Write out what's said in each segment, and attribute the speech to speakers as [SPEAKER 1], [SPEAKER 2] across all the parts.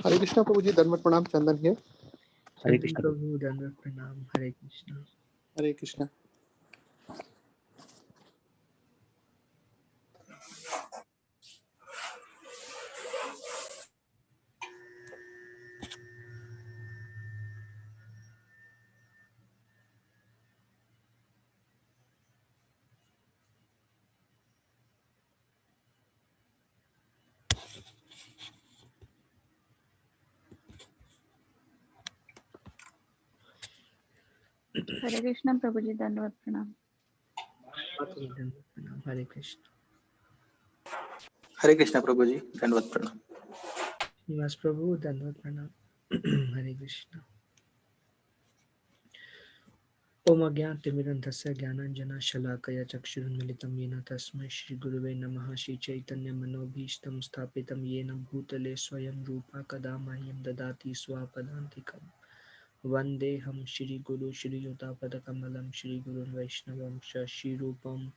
[SPEAKER 1] Hare Krishna Prabhuji, Dhanvat Pranam, Chandan here.
[SPEAKER 2] Hare
[SPEAKER 3] Chandan
[SPEAKER 2] Krishna.
[SPEAKER 3] Prabhu, Dandavat Pranam, Hare Krishna.
[SPEAKER 1] Hare Krishna.
[SPEAKER 4] Hare Krishna Prabhuji, Dandavat Pranam.
[SPEAKER 3] Mataji, Dandavat Pranam, Hare Krishna.
[SPEAKER 2] Hare Krishna Prabhuji, Dandavad Pranam.
[SPEAKER 3] Srivas Prabhu, Dandavat Pranam, Hare Krishna. Om Agyantimirandhasya Gyananjana Shalakaya Chakshurunmilitam Yena Tasmai Shri Guruve Namaha Shri Chaitanya Manobhishtam Sthapitam Yena Bhutale Swayam Rupa Kadamahyam Dadati Swapadantikam Vandeham Shri Guru Shri Yutapadakamalam Shri Gurun Vaishnavam Shri Rupam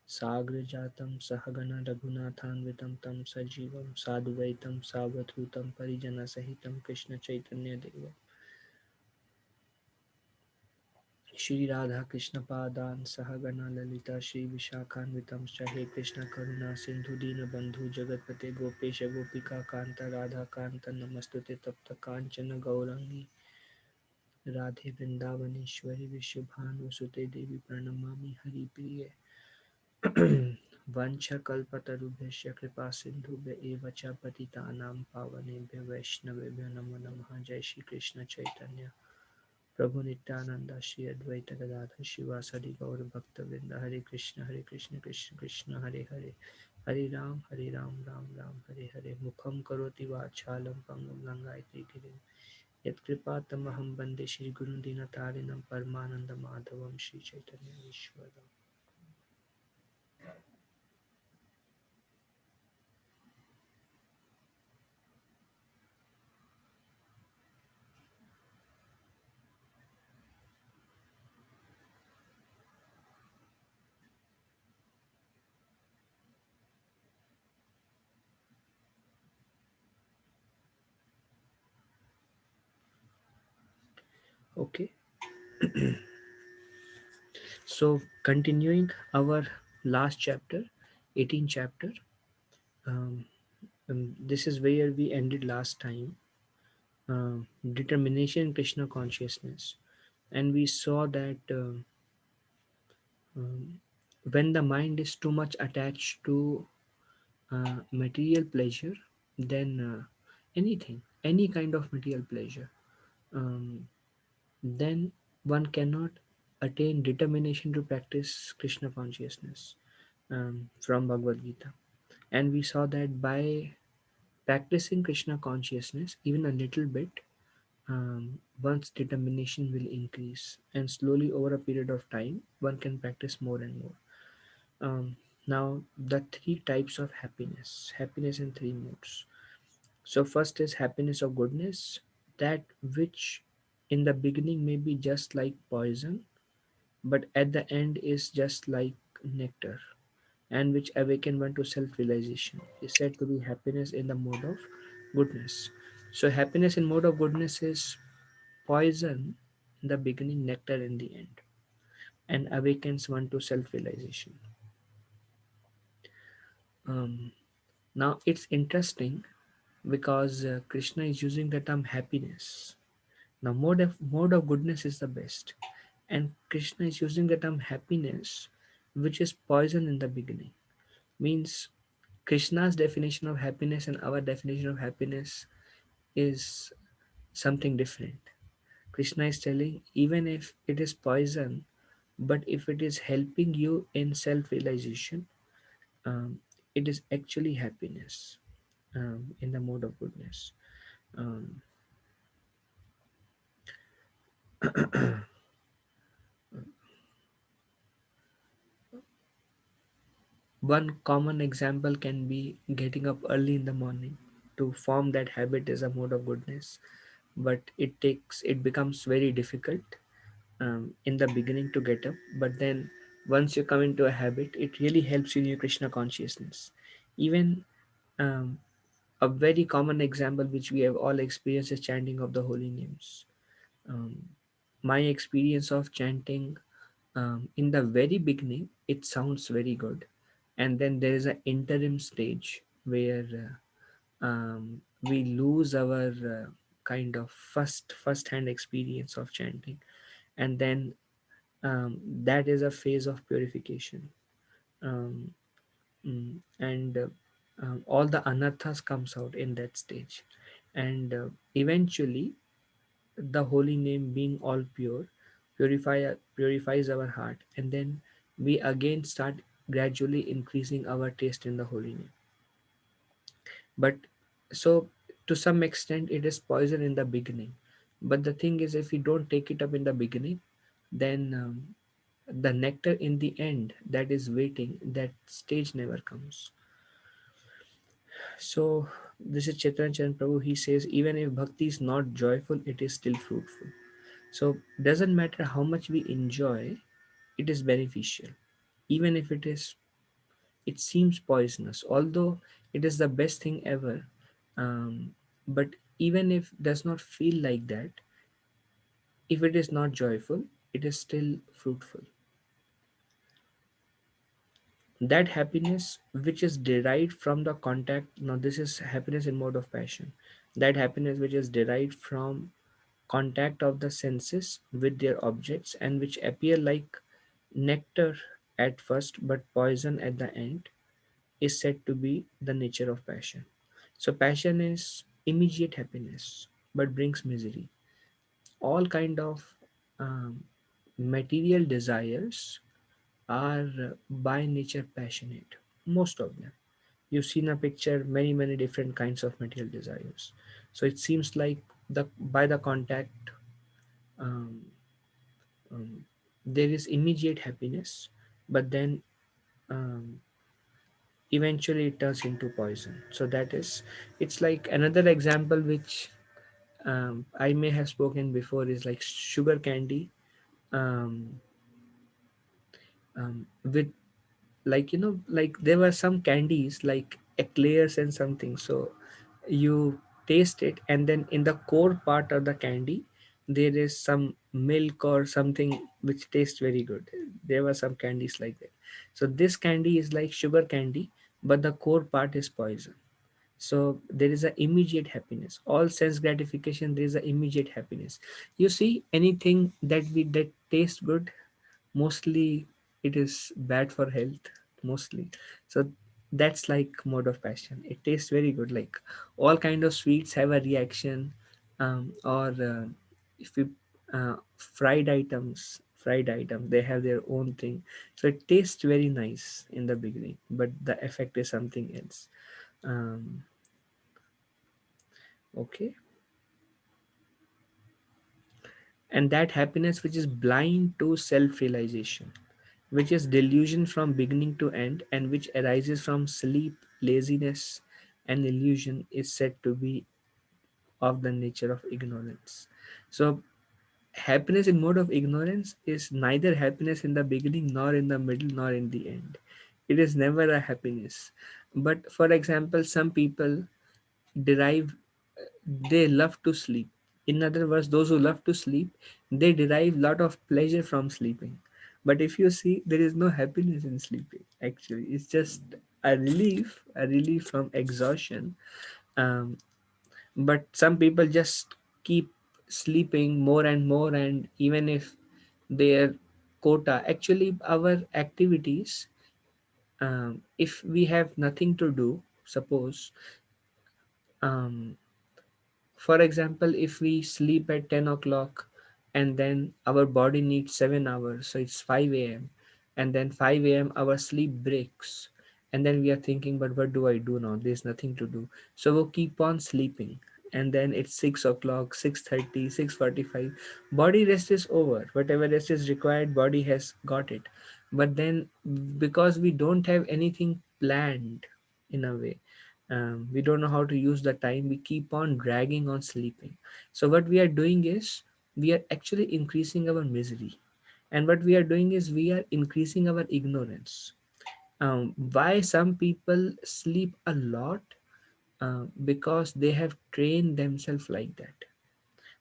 [SPEAKER 3] Sagra Jatam Sahagana Raghunathanvitam Tam Sajivam Sadhuvaitam Savathutam Parijana Sahitam Krishna Chaitanya Deva Shri Radha Krishna Padan Sahagana Lalita Shri Vishakhanvitam He Krishna Karuna Sindhu Dina Bandhu Jagatpate Gopesha Gopika Kanta Radha Kanta Namastute Tapta Kanchana Gaurangi Radhe Vrindavaneshwari Vishwabhanu Sute Devi Pranamami Hari Priye Vancha Kalpatarubhesha Kripa Sindhubhya Eva Cha Patitanam Pavanebhya Vaishnavebhya Namo Namaha Jai Shri Krishna Chaitanya Prabhu Nityananda Shri Advaita Gadadhar Shivasadi Gaur Bhakta Vrinda Hare Krishna Krishna Krishna Hare Hare Hare Ram Ram Ram Hare Hare Mukham Karoti Vachalam Pangam Langaiti Girim Yat Kripa Tamaham Bande Shri Guru Dinatarinam Paramananda Madhavam Shri Chaitanya Ishwaram. Okay, so continuing our last chapter, 18th chapter. Um, this is where we ended last time. Determination, Krishna consciousness, and we saw that um, when the mind is too much attached to material pleasure, then any kind of material pleasure, um, then one cannot attain determination to practice Krishna consciousness from Bhagavad Gita. And we saw that by practicing Krishna consciousness, even a little bit, one's determination will increase, and slowly over a period of time, one can practice more and more. Now, the three types of happiness in three modes. So, first is happiness of goodness, that which in the beginning may be just like poison, but at the end is just like nectar, and which awaken one to self-realization, is said to be happiness in the mode of goodness. So happiness in mode of goodness is poison in the beginning, nectar in the end, and awakens one to self-realization. um, Now it's interesting because Krishna is using the term happiness. Now mode of goodness is the best, and Krishna is using the term happiness, which is poison in the beginning. Means Krishna's definition of happiness and our definition of happiness is something different. Krishna is telling, even if it is poison, but if it is helping you in self realization, it is actually happiness in the mode of goodness. Um, One common example can be getting up early in the morning. To form that habit is a mode of goodness, but it becomes very difficult in the beginning to get up. But then once you come into a habit, it really helps you in your Krishna consciousness. Even um, A very common example which we have all experienced is chanting of the holy names. Um, my experience of chanting, in the very beginning, it sounds very good, and then there is an interim stage where we lose our kind of first hand experience of chanting, and then that is a phase of purification. Um, and all the anarthas comes out in that stage, and eventually the holy name being all pure purifies our heart, and then we again start gradually increasing our taste in the holy name. But so to some extent it is poison in the beginning, but the thing is, if we don't take it up in the beginning, then the nectar in the end that is waiting, that stage never comes. So this is Chaitanya Charan Prabhu. He says, even if bhakti is not joyful, it is still fruitful. So doesn't matter how much we enjoy, it is beneficial. Even if it seems poisonous, although it is the best thing ever. But even if does not feel like that, if it is not joyful, it is still fruitful. That happiness which is derived from the contact, now this is happiness in mode of passion, that happiness which is derived from contact of the senses with their objects, and which appear like nectar at first but poison at the end, is said to be the nature of passion. So passion is immediate happiness but brings misery. All kind of um, material desires are by nature passionate, most of them. You've seen a picture, many different kinds of material desires. So it seems like the by the contact, um, um, there is immediate happiness, but then um, eventually it turns into poison. So that is, it's like another example which I may have spoken before, is like sugar candy, um, with, like, like there were some candies like eclairs and something. So you taste it, and then in the core part of the candy there is some milk or something which tastes very good. There were some candies like that. So this candy is like sugar candy, but the core part is poison. So there is a immediate happiness, all sense gratification, there is a immediate happiness. You see, anything that tastes good, mostly it is bad for health, mostly. So that's like mode of passion. It tastes very good, like all kind of sweets have a reaction. Or if you fried items, they have their own thing. So it tastes very nice in the beginning, but the effect is something else. um, okay. And that happiness which is blind to self realization, which is delusion from beginning to end, and which arises from sleep, laziness, and illusion, is said to be of the nature of ignorance. So, happiness in mode of ignorance is neither happiness in the beginning, nor in the middle, nor in the end. It is never a happiness. But for example, some people derive, they love to sleep. In other words, those who love to sleep, they derive lot of pleasure from sleeping. But if you see, there is no happiness in sleeping. Actually, it's just a relief from exhaustion. um, but some people just keep sleeping more and more, and even if their quota, actually our activities, if we have nothing to do, suppose, um, for example, if we sleep at 10 o'clock, and then our body needs 7 hours, so it's 5 a.m., and then 5 a.m. our sleep breaks, and then we are thinking, but what do I do now? There's nothing to do. So we'll keep on sleeping, and then it's 6 o'clock, 6:30, 6:45. Body rest is over. Whatever rest is required, body has got it. But then, because we don't have anything planned in a way, we don't know how to use the time, we keep on dragging on sleeping. So what we are doing is, we are actually increasing our misery, and what we are doing is, we are increasing our ignorance. Why some people sleep a lot? because they have trained themselves like that.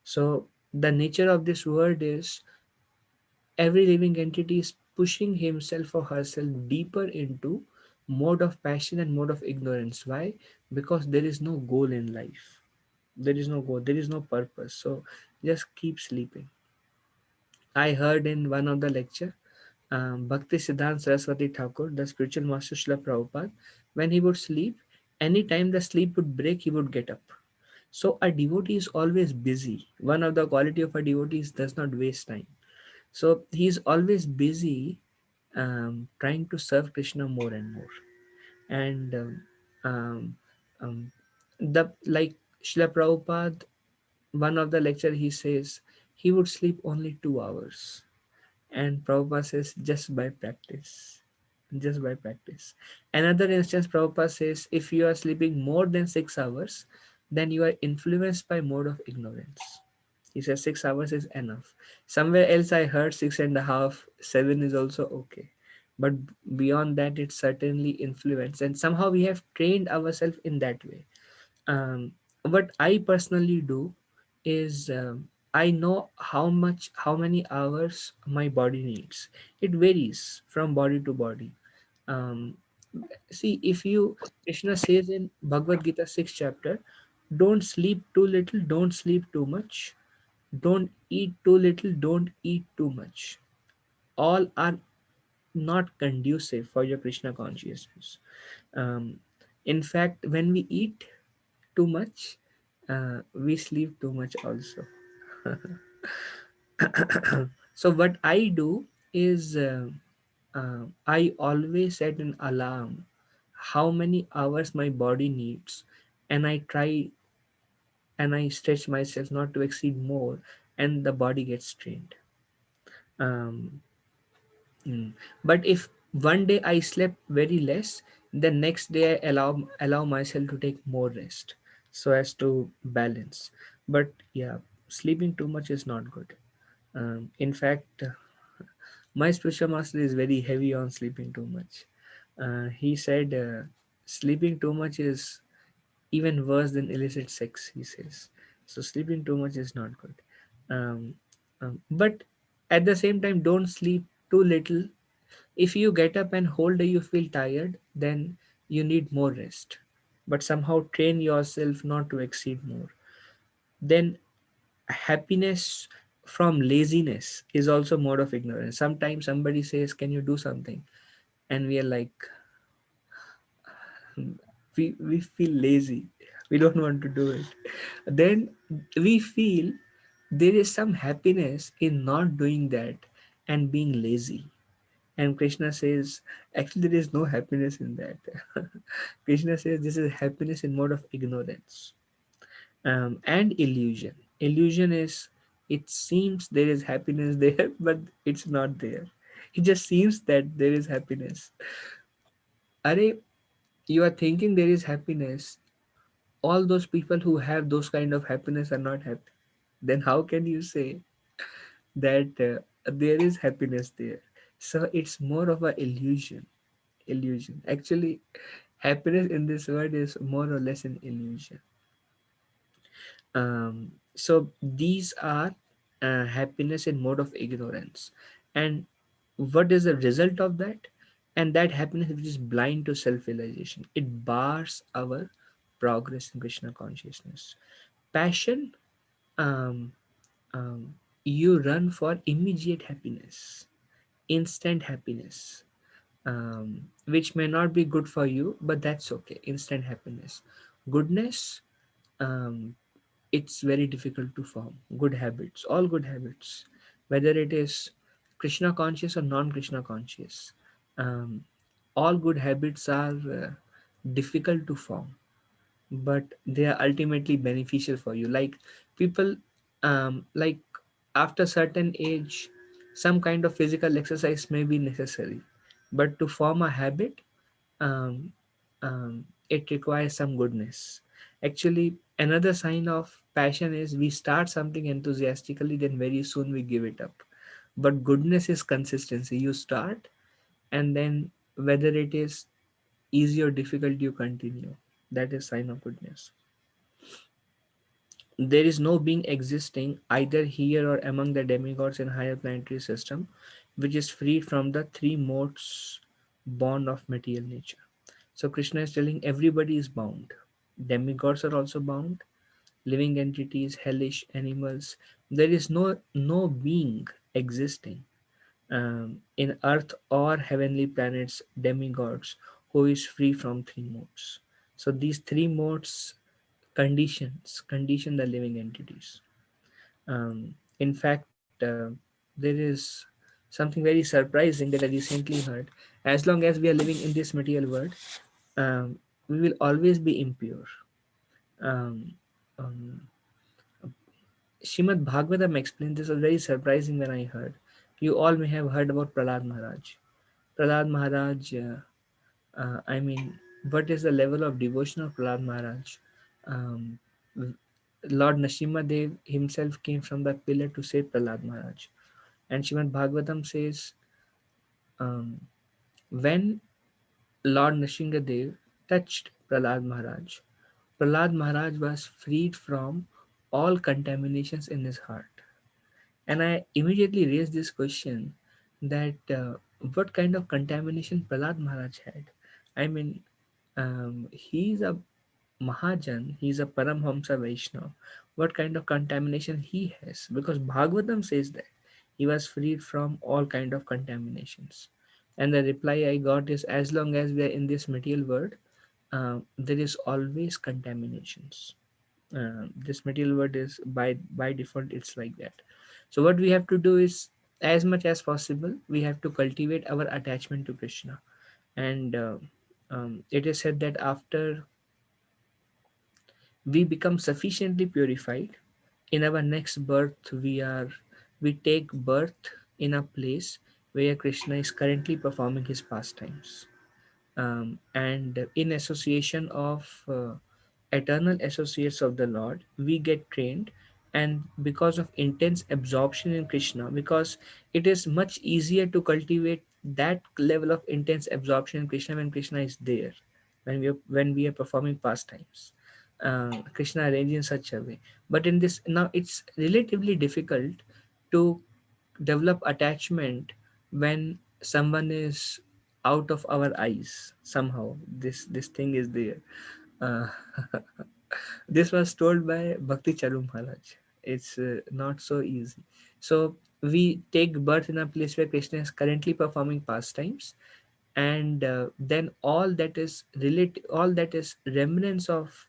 [SPEAKER 3] So the nature of this world is every living entity is pushing himself or herself deeper into mode of passion and mode of ignorance. Why? Because there is no goal in life. There is no goal, there is no purpose. So just keep sleeping. I heard in one of the lecture, Bhakti Siddhant Saraswati Thakur, the spiritual master Srila Prabhupada, when he would sleep, anytime the sleep would break, he would get up. So a devotee is always busy. One of the quality of a devotee is does not waste time. So he is always busy trying to serve Krishna more and more. And um, um, the like Srila Prabhupada, one of the lecture he says he would sleep only 2 hours, and Prabhupada says just by practice. Just by practice. Another instance, Prabhupada says if you are sleeping more than 6 hours, then you are influenced by mode of ignorance. He says 6 hours is enough. Somewhere else I heard 6.5, 7 is also okay. But beyond that, it's certainly influence. And somehow we have trained ourselves in that way. What I personally do is I know how many hours my body needs. It varies from body to body. um, See, if you, Krishna says in Bhagavad Gita 6th chapter, don't sleep too little, don't sleep too much, don't eat too little, don't eat too much. All are not conducive for your Krishna consciousness. um, in fact, when we eat too much, we sleep too much also. So what I do is I always set an alarm how many hours my body needs, and I try and I stretch myself not to exceed more, and the body gets trained. Um, mm. But if one day I slept very less, the next day I allow myself to take more rest so as to balance. But yeah, sleeping too much is not good. In fact, my spiritual master is very heavy on sleeping too much. He said sleeping too much is even worse than illicit sex, he says. So sleeping too much is not good. Um, but at the same time, don't sleep too little. If you get up and whole day you feel tired, then you need more rest. But somehow train yourself not to exceed more. Then happiness from laziness is also mode of ignorance. Sometimes somebody says, can you do something? And we are like, we feel lazy, we don't want to do it. Then we feel there is some happiness in not doing that and being lazy. And Krishna says actually there is no happiness in that. Krishna says this is happiness in mode of ignorance. And illusion. Illusion is, it seems there is happiness there but it's not there. It just seems that there is happiness. Are you are thinking there is happiness, all those people who have those kind of happiness are not happy. Then how can you say that there is happiness there? So it's more of a illusion actually. Happiness in this world is more or less an illusion. So these are happiness in mode of ignorance. And what is the result of that? And that happiness which is blind to self-realization, it bars our progress in Krishna consciousness. Passion, um, um, you run for immediate happiness, instant happiness, which may not be good for you, but that's okay. Instant happiness. Goodness, um, it's very difficult to form. Good habits, all good habits, whether it is Krishna conscious or non Krishna conscious, um, all good habits are difficult to form, but they are ultimately beneficial for you. Like people, like after certain age, some kind of physical exercise may be necessary, but to form a habit, um, it requires some goodness. Actually, another sign of passion is we start something enthusiastically, then very soon we give it up. But goodness is consistency. You start, and then whether it is easy or difficult, you continue. That is sign of goodness. There is no being existing either here or among the demigods in higher planetary system which is freed from the three modes bond of material nature. So Krishna is telling everybody is bound. Demigods are also bound, living entities, hellish animals. There is no being existing in earth or heavenly planets, demigods, who is free from three modes. So these three modes condition the living entities. In fact, there is something very surprising that I recently heard. As long as we are living in this material world, um, we will always be impure. Um, um, Shrimad Bhagavatam explained this was very surprising when I heard. You all may have heard about Prahlad Maharaj. Prahlad Maharaj, I mean, what is the level of devotion of Prahlad Maharaj? Um, Lord Nrsimha Dev himself came from the pillar to save Prahlad Maharaj. And Shrimad Bhagavatam says, um, when Lord Nrsimha Dev touched Prahlad Maharaj was freed from all contaminations in his heart. And I immediately raised this question that what kind of contamination Prahlad Maharaj had? I mean, he's a Mahajan, he's a Paramhamsa Vaishnava. What kind of contamination he has? Because Bhagavatam says that he was freed from all kind of contaminations. And the reply I got is, as long as we are in this material world, there is always contaminations. This material world is by default it's like that. So what we have to do is, as much as possible, we have to cultivate our attachment to Krishna. And it is said that after we become sufficiently purified, in our next birth we take birth in a place where Krishna is currently performing his pastimes, and in association of eternal associates of the Lord, we get trained. And because of intense absorption in Krishna, because it is much easier to cultivate that level of intense absorption in Krishna when Krishna is there, when we are performing pastimes. Krishna arranged in such a way. But in this now, it's relatively difficult to develop attachment when someone is out of our eyes. Somehow this thing is there. uh, this was told by Bhakti Charu Maharaj. It's not so easy. So we take birth in a place where Krishna is currently performing pastimes, and then all that is remnants of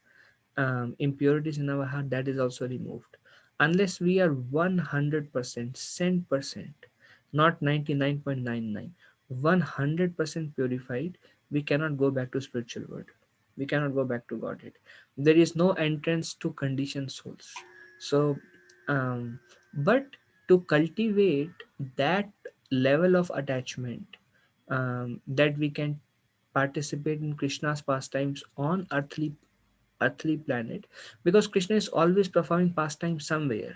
[SPEAKER 3] impurities in our heart, that is also removed. Unless we are 100% 100%, not 99.99, 100% purified, we cannot go back to spiritual world. We cannot go back to Godhead. There is no entrance to conditioned souls. So but to cultivate that level of attachment, that we can participate in Krishna's pastimes on earthly planet, because Krishna is always performing pastime somewhere.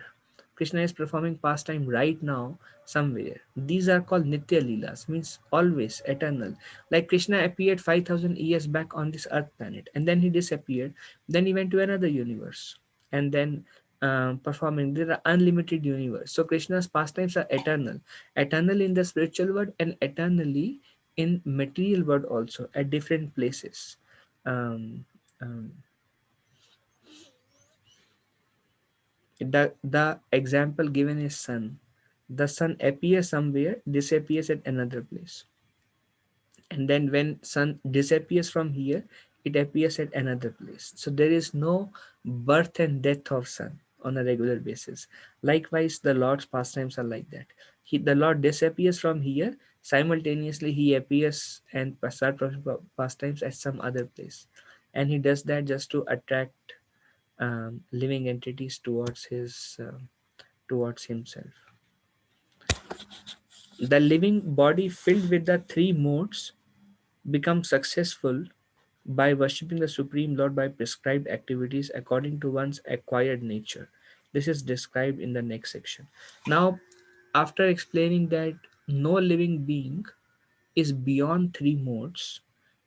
[SPEAKER 3] Krishna is performing pastime right now somewhere. These are called Nitya Leelas, means always eternal. Like Krishna appeared 5,000 years back on this earth planet, and then he disappeared. Then he went to another universe, and then performing. There are unlimited universe. So Krishna's pastimes are eternal, eternal in the spiritual world and eternally in material world also at different places. Um, um, the example given is sun. The sun appears somewhere, disappears at another place, and then when sun disappears from here, it appears at another place. So there is no birth and death of sun on a regular basis. Likewise, the Lord's pastimes are like that. The Lord disappears from here, simultaneously he appears and start pastimes at some other place, and he does that just to attract living entities towards himself. The living body filled with the three modes becomes successful by worshipping the Supreme Lord by prescribed activities according to one's acquired nature. This is described in the next section. Now, after explaining that no living being is beyond three modes,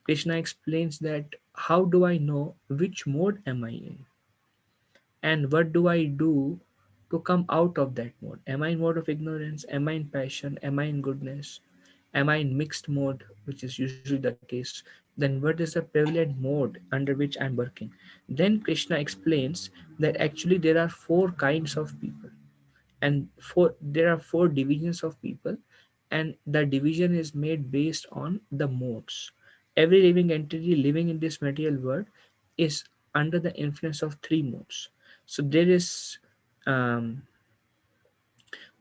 [SPEAKER 3] Krishna explains that how do I know which mode am I in, and what do I do to come out of that mode? Am I in mode of ignorance? Am I in passion? Am I in goodness? Am I in mixed mode, which is usually the case? Then what is the prevalent mode under which I'm working? Then Krishna explains that actually there are four kinds of people, and there are four divisions of people, and the division is made based on the modes. Every living entity living in this material world is under the influence of three modes. So there is um,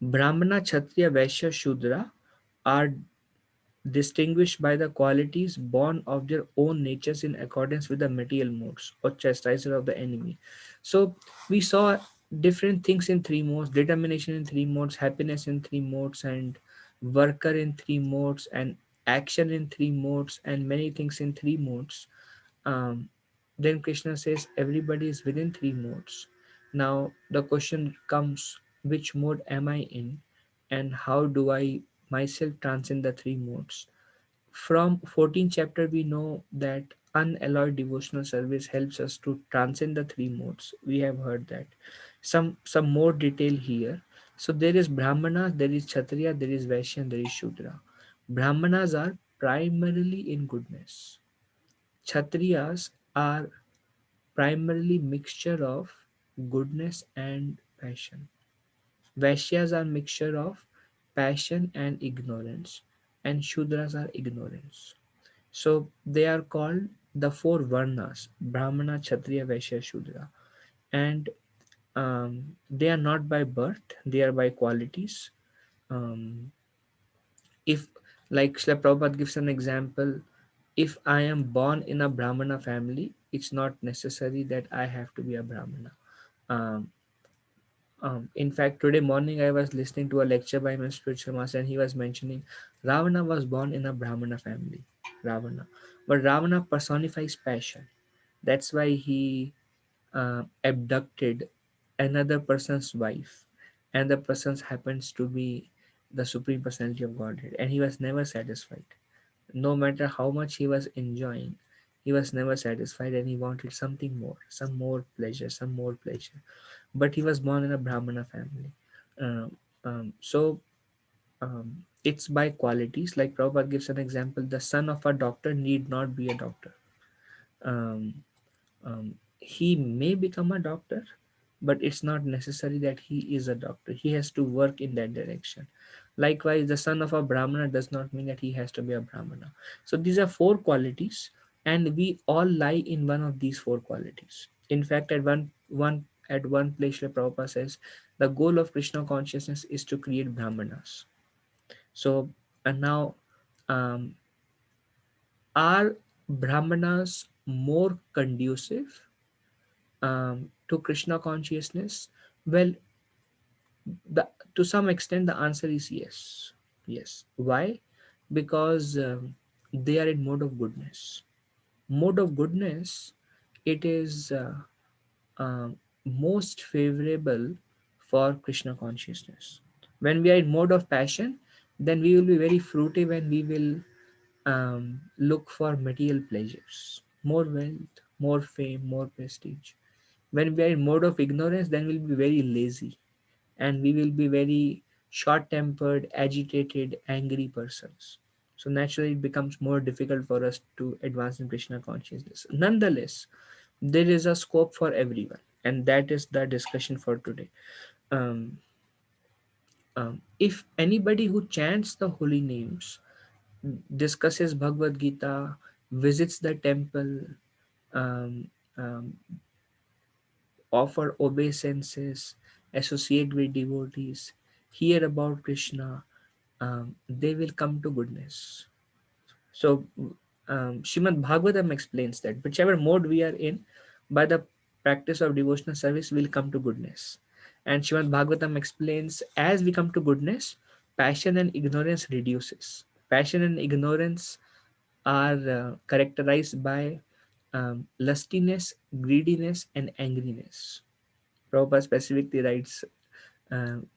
[SPEAKER 3] Brahmana, Kshatriya, Vaishya, Shudra are distinguished by the qualities born of their own natures in accordance with the material modes or chastiser of the enemy. So we saw different things in three modes: determination in three modes, happiness in three modes, and worker in three modes, and action in three modes, and many things in three modes. um, then Krishna says everybody is within three modes. Now the question comes, which mode am I in, and how do I myself transcend the three modes? From 14th chapter, we know that unalloyed devotional service helps us to transcend the three modes. We have heard that. Some more detail here. So there is Brahmana, there is Kshatriya, there is Vaishya, and there is Shudra. Brahmanas are primarily in goodness. Kshatriyas are primarily mixture of goodness and passion. Vaishyas are mixture of passion and ignorance, and Shudras are ignorance. So they are called the four Varnas: Brahmana, Kshatriya, Vaishya, Shudra. And they are not by birth, they are by qualities. Um, if, like Srila Prabhupada gives an example, if I am born in a Brahmana family, it's not necessary that I have to be a Brahmana. Um, in fact, today morning I was listening to a lecture by my spiritual master, and he was mentioning Ravana was born in a Brahmana family. Ravana. But Ravana personifies passion. That's why he abducted another person's wife, and the person happens to be the Supreme Personality of Godhead, and he was never satisfied. No matter how much he was enjoying, he was never satisfied, and he wanted something more, some more pleasure, some more pleasure. But he was born in a Brahmana family. Um, it's by qualities. Like Prabhupada gives an example: the son of a doctor need not be a doctor. Um, he may become a doctor, but it's not necessary that he is a doctor. He has to work in that direction. Likewise, the son of a Brahmana does not mean that he has to be a Brahmana. So these are four qualities, and we all lie in one of these four qualities. In fact, at one place, Srila Prabhupada says the goal of Krishna consciousness is to create Brahmanas. So, and now, um, are Brahmanas more conducive to Krishna consciousness? Well, the to some extent the answer is yes. Yes. Why? Because they are in mode of goodness. Mode of goodness, it is most favorable for Krishna consciousness. When we are in mode of passion, then we will be very fruitive, and we will look for material pleasures, more wealth, more fame, more prestige. When we are in mode of ignorance, then we'll be very lazy, and we will be very short tempered, agitated, angry persons. So naturally, it becomes more difficult for us to advance in Krishna consciousness. Nonetheless, there is a scope for everyone, and that is the discussion for today. Um, if anybody who chants the holy names, discusses Bhagavad Gita, visits the temple, um, um, offer obeisances, associate with devotees, hear about Krishna, they will come to goodness. So, Srimad Bhagavatam explains that whichever mode we are in, by the practice of devotional service, we'll come to goodness. And Srimad Bhagavatam explains, as we come to goodness, passion and ignorance reduces. Passion and ignorance are characterized by lustiness, greediness, and angriness. Prabhupada specifically writes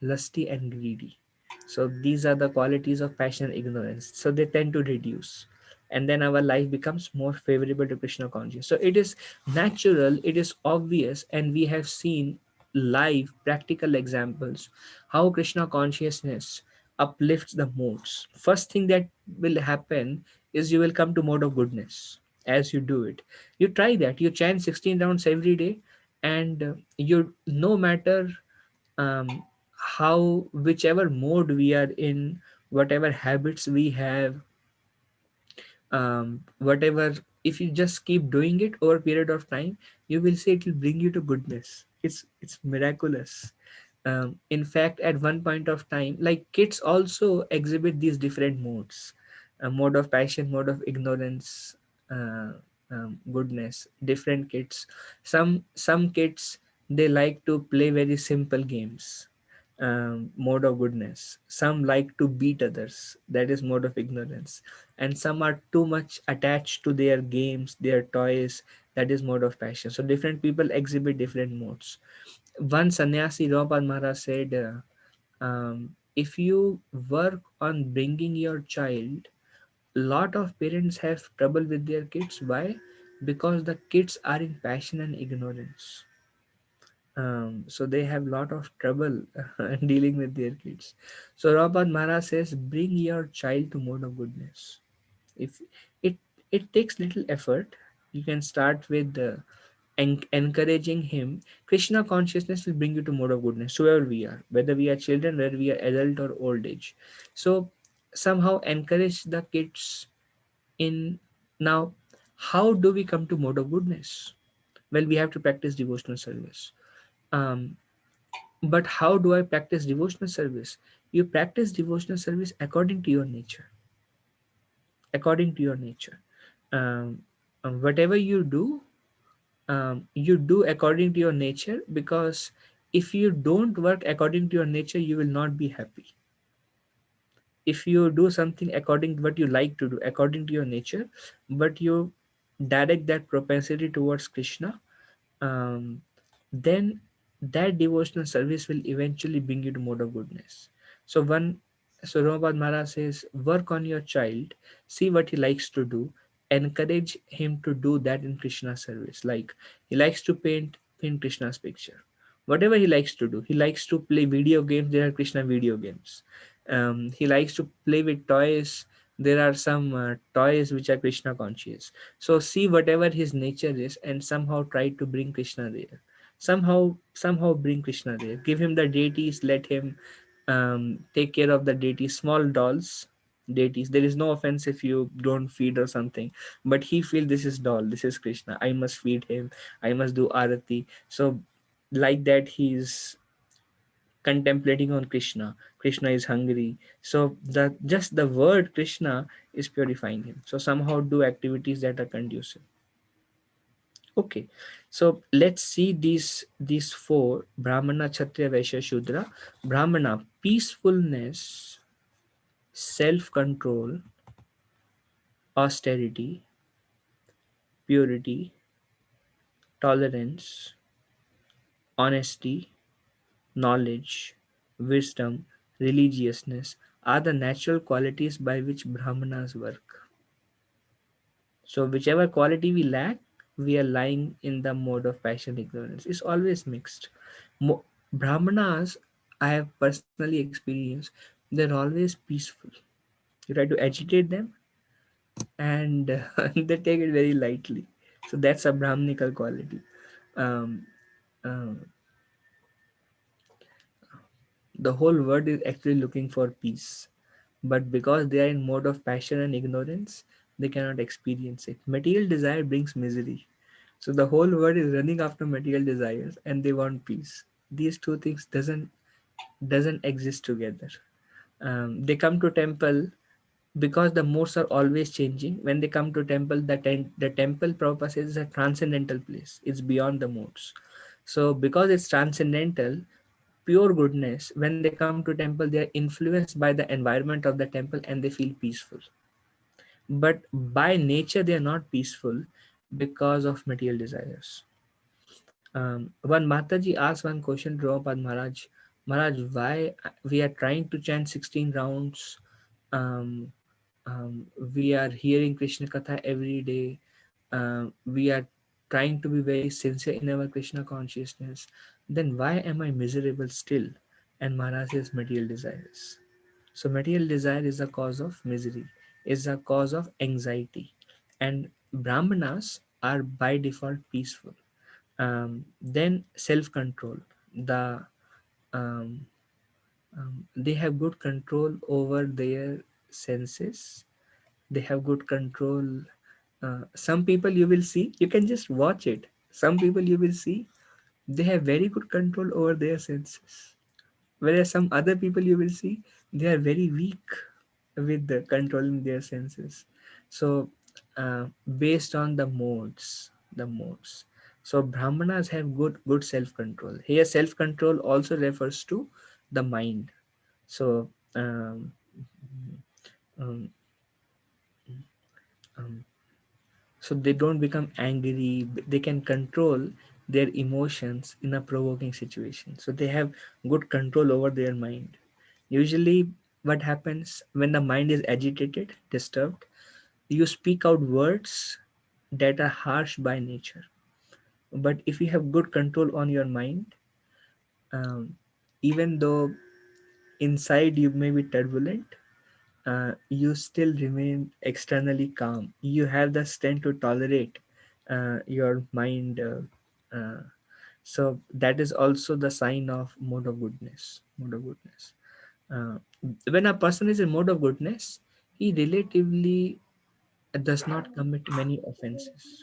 [SPEAKER 3] lusty and greedy. So these are the qualities of passion and ignorance. So they tend to reduce. and then our life becomes more favorable to Krishna consciousness. So it is natural, it is obvious, and we have seen live practical examples how Krishna consciousness uplifts the modes. First thing that will happen is you will come to mode of goodness as you do it. You try that, you chant 16 rounds every day, and you, no matter um, how, whichever mode we are in, whatever habits we have, whatever, if you just keep doing it over a period of time, you will see it will bring you to goodness. It's miraculous. In fact, at one point of time, like kids also exhibit these different modes: mode of passion, mode of ignorance, uh, goodness. Different kids, some kids, they like to play very simple games, mode of goodness. Some like to beat others, that is mode of ignorance. And some are too much attached to their games, their toys, that is mode of passion. So different people exhibit different modes. One sannyasi, Prabhupada Maharaj, said, if you work on bringing your child, lot of parents have trouble with their kids. Why? Because the kids are in passion and ignorance. So they have lot of trouble dealing with their kids. So Prabhupada Maharaj says, bring your child to mode of goodness. If it it takes little effort, you can start with encouraging him. Krishna consciousness will bring you to mode of goodness, whoever we are, whether we are children, whether we are adult or old age. So somehow encourage the kids in. Now, how do we come to mode of goodness? Well, we have to practice devotional service. um, but how do I practice devotional service? You practice devotional service according to your nature. According to your nature. um, Whatever you do according to your nature, because if you don't work according to your nature, you will not be happy. If you do something according to what you like to do according to your nature, but you direct that propensity towards Krishna, um, then that devotional service will eventually bring you to mode of goodness. So one, so Prabhupada Maharaj says, work on your child, see what he likes to do, encourage him to do that in Krishna service. Like he likes to paint Krishna's picture. Whatever he likes to do, he likes to play video games. There are Krishna video games. He likes to play with toys. There are some toys which are Krishna conscious. So see whatever his nature is and somehow try to bring Krishna there. Somehow bring Krishna there. Give him the deities, let him take care of the deities, small dolls, deities. There is no offense if you don't feed or something, but he feel this is doll, this is Krishna, I must feed him, I must do arati. So like that he's contemplating on Krishna. Krishna is hungry. So the just the word Krishna is purifying him. So somehow do activities that are conducive. Okay, so let's see these four: Brahmana, Kshatriya, Vaishya, Shudra. Brahmana, peacefulness, self-control, austerity, purity, tolerance, honesty, knowledge, wisdom, religiousness are the natural qualities by which Brahmanas work. So whichever quality we lack, we are lying in the mode of passion ignorance. It's always mixed. Brahmanas, I have personally experienced, they're always peaceful. You try to agitate them, and they take it very lightly. So that's a Brahmanical quality. Um, uh, the whole world is actually looking for peace, but because they are in mode of passion and ignorance, they cannot experience it. Material desire brings misery. So the whole world is running after material desires and they want peace. These two things doesn't exist together. They come to temple because the modes are always changing. When they come to temple, the temple purpose is a transcendental place. It's beyond the modes. So because it's transcendental, pure goodness, when they come to temple, they are influenced by the environment of the temple and they feel peaceful. But by nature, they are not peaceful because of material desires. One Mataji asked one question to Prabhupada Maharaj, Maharaj, why we are trying to chant 16 rounds, um, we are hearing Krishna Katha every day. We are trying to be very sincere in our Krishna consciousness. Then why am I miserable still? And Maharaj says material desires. So material desire is a cause of misery, is a cause of anxiety. And Brahmanas are by default peaceful. Then self-control. The um, they have good control over their senses. They have good control. Some people you will see, you can just watch it. Some people you will see, they have very good control over their senses. Whereas some other people you will see, they are very weak with the controlling their senses. So based on the modes. So Brahmanas have good self-control. Here self-control also refers to the mind. So um, um, so they don't become angry, they can control their emotions in a provoking situation, so they have good control over their mind. Usually what happens when the mind is agitated, disturbed, you speak out words that are harsh by nature. But if you have good control on your mind, um, even though inside you may be turbulent, you still remain externally calm. You have the strength to tolerate your mind. So that is also the sign of mode of goodness. Mode of goodness. Uh, when a person is in mode of goodness, he relatively does not commit many offenses,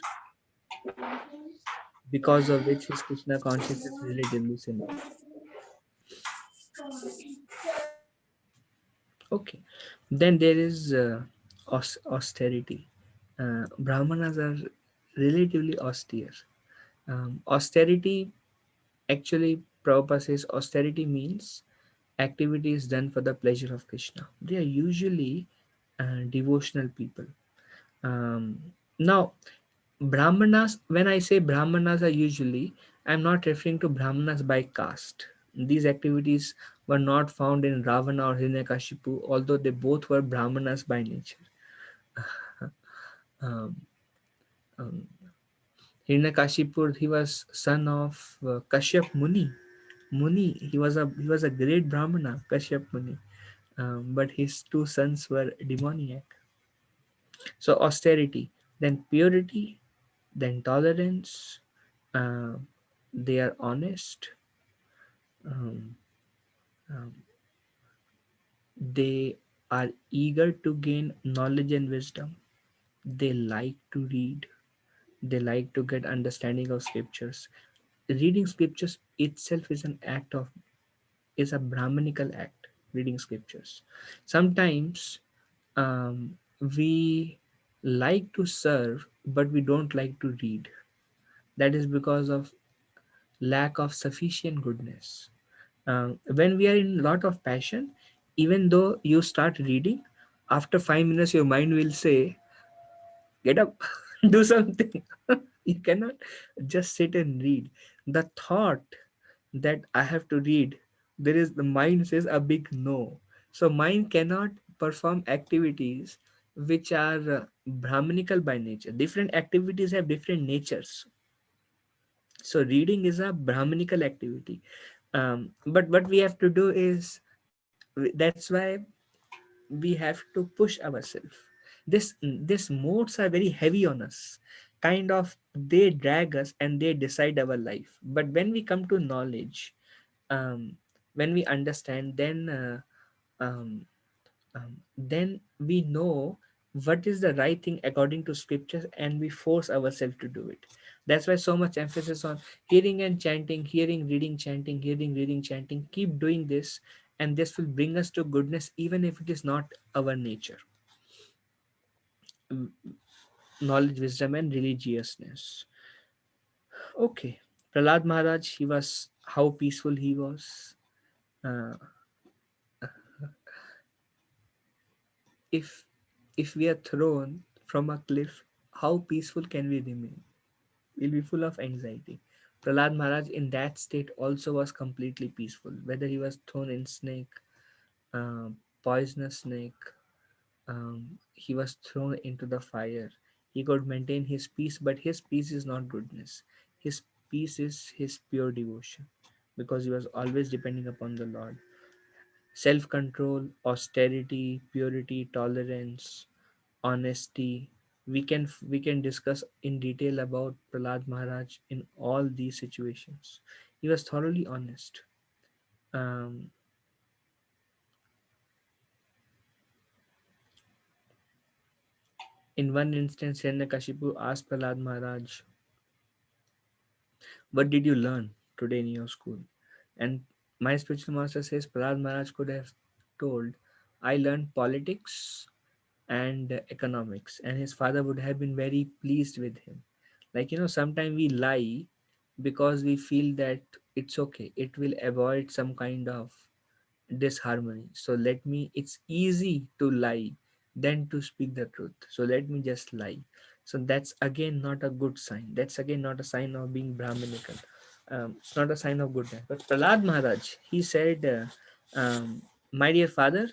[SPEAKER 3] because of which his Krishna consciousness is relatively simple. Okay. Then there is austerity. Brahmanas are relatively austere. Austerity, actually, Prabhupada says austerity means activities done for the pleasure of Krishna. They are usually devotional people. Um, Now, Brahmanas, when I say Brahmanas are usually, I'm not referring to Brahmanas by caste. These activities were not found in Ravana or Hiranyakashipu, although they both were Brahmanas by nature. Um, um, Hiranyakashipu, he was son of Kashyap Muni. He was a great Brahmana, Kashyap Muni, but his two sons were demoniac. So austerity, then purity, then tolerance. Uh, they are honest. Um, um, they are eager to gain knowledge and wisdom. They like to read. They like to get understanding of scriptures. Reading scriptures itself is an act of is a Brahmanical act. Reading scriptures. Sometimes we like to serve, but we don't like to read. That is because of lack of sufficient goodness. When we are in a lot of passion, even though you start reading, after 5 minutes your mind will say, get up, do something. You cannot just sit and read. The thought that I have to read, there is the mind says a big no. So mind cannot perform activities which are Brahmanical by nature. Different activities have different natures. So reading is a Brahmanical activity. But what we have to do is, that's why we have to push ourselves. These modes are very heavy on us, kind of, they drag us and they decide our life. But when we come to knowledge, um, when we understand, um, then we know what is the right thing according to scriptures, and we force ourselves to do it. That's why so much emphasis on hearing and chanting, hearing, reading, chanting, hearing, reading, chanting. Keep doing this, and this will bring us to goodness, even if it is not our nature. Mm, Knowledge, wisdom, and religiousness. Okay. Prahlad Maharaj, he was, how peaceful he was. Uh, if if we are thrown from a cliff, how peaceful can we remain? We'll be full of anxiety. Prahlad Maharaj in that state also was completely peaceful. Whether he was thrown in snake, uh, poisonous snake, He was thrown into the fire. He could maintain his peace, but his peace is not goodness. His peace is his pure devotion, because he was always depending upon the Lord. Self control, austerity, purity, tolerance, honesty. We can discuss in detail about Prahlad Maharaj in all these situations. He was thoroughly honest. Um, in one instance, Hiranyakashipu asked Prahlad Maharaj, "What did you learn today in your school?" And my spiritual master says Prahlad Maharaj could have told, "I learned politics and economics," and his father would have been very pleased with him. Like, sometimes we lie because we feel that it's okay, it will avoid some kind of disharmony. So it's easy to lie than to speak the truth. So let me just lie. So that's again not a good sign. That's again not a sign of being Brahminical. It's not a sign of goodness. But Prahlad Maharaj, he said, "My dear father,